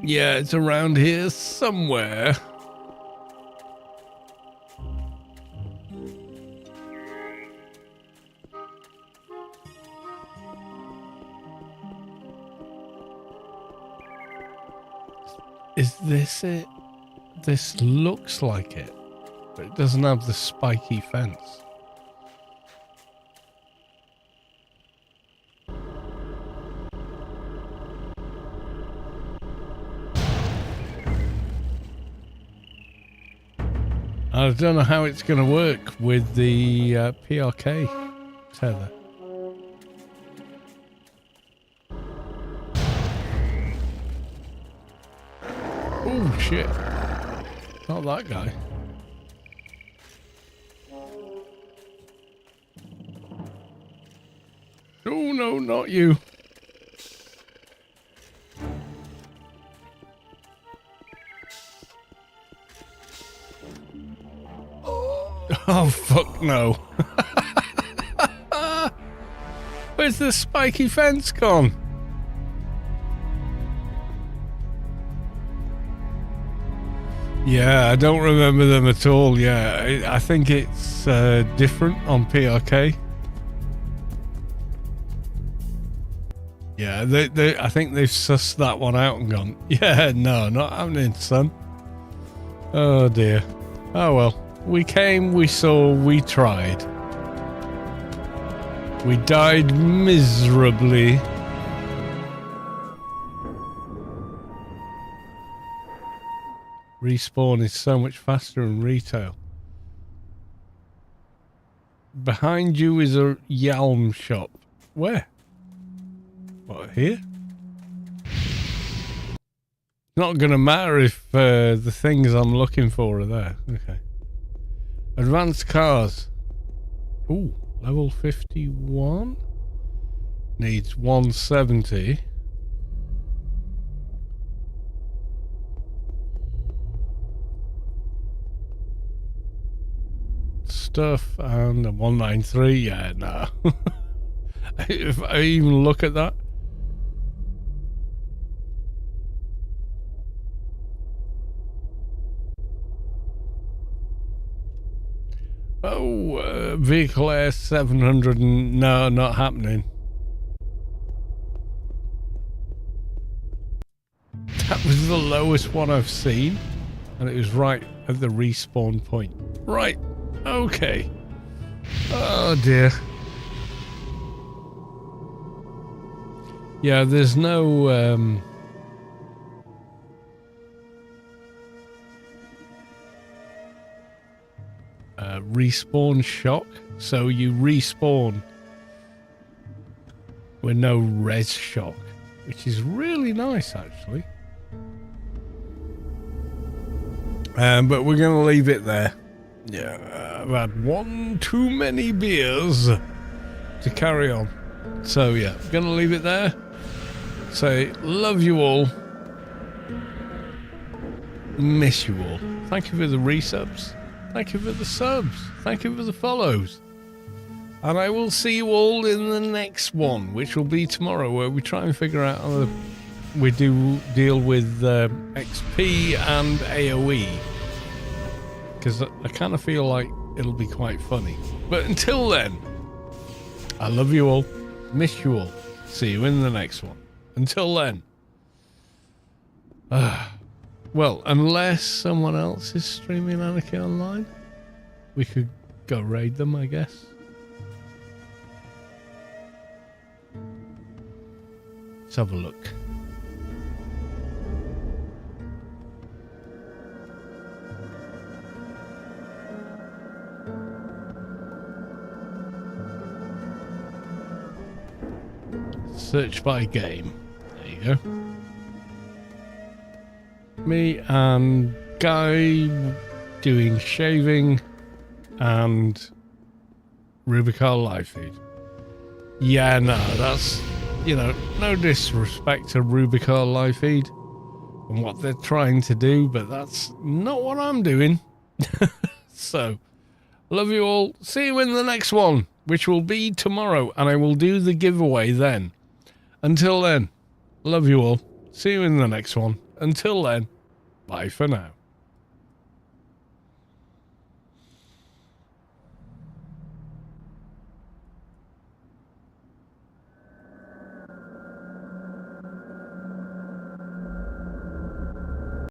Yeah, it's around here somewhere. Is this it? This looks like it, but it doesn't have the spiky fence. I don't know how it's going to work with the PRK tether. Oh shit. Not that guy. Oh no, not you. Oh fuck no. Where's the spiky fence gone? Yeah, I don't remember them at all. Yeah, I think it's different on PRK. Yeah, I think they've sussed that one out and gone, yeah, no, not happening, son. Oh dear. Oh well. We came, we saw, we tried. We died miserably. Respawn is so much faster in retail. Behind you is a Yalm shop. Where? What, here? Not gonna matter if the things I'm looking for are there. Okay. Advanced cars. Ooh, level 51. Needs 170. Stuff and a 193. Yeah, no. If I even look at that. Oh, vehicle air 700. No, not happening. That was the lowest one I've seen, and it was right at the respawn point. Right. Okay. Oh dear. Yeah, there's no respawn shock, so you respawn with no res shock, which is really nice actually. But we're gonna leave it there. Yeah, I've had one too many beers to carry on, so yeah, gonna leave it there. Say love you all. Miss you all. Thank you for the resubs. Thank you for the subs. Thank you for the follows. And I will see you all in the next one, which will be tomorrow, where we try and figure out how we do deal with XP and AoE. Because I kind of feel like it'll be quite funny. But until then, I love you all. Miss you all. See you in the next one. Until then. Well, unless someone else is streaming Anarchy online, we could go raid them, I guess. Let's have a look. Search by game. There you go. Me and Guy doing shaving and Rubi-ka live feed. Yeah, no, that's, you know, no disrespect to Rubi-ka live feed and what they're trying to do, but that's not what I'm doing. So, love you all. See you in the next one, which will be tomorrow, and I will do the giveaway then. Until then, love you all. See you in the next one. Until then, bye for now.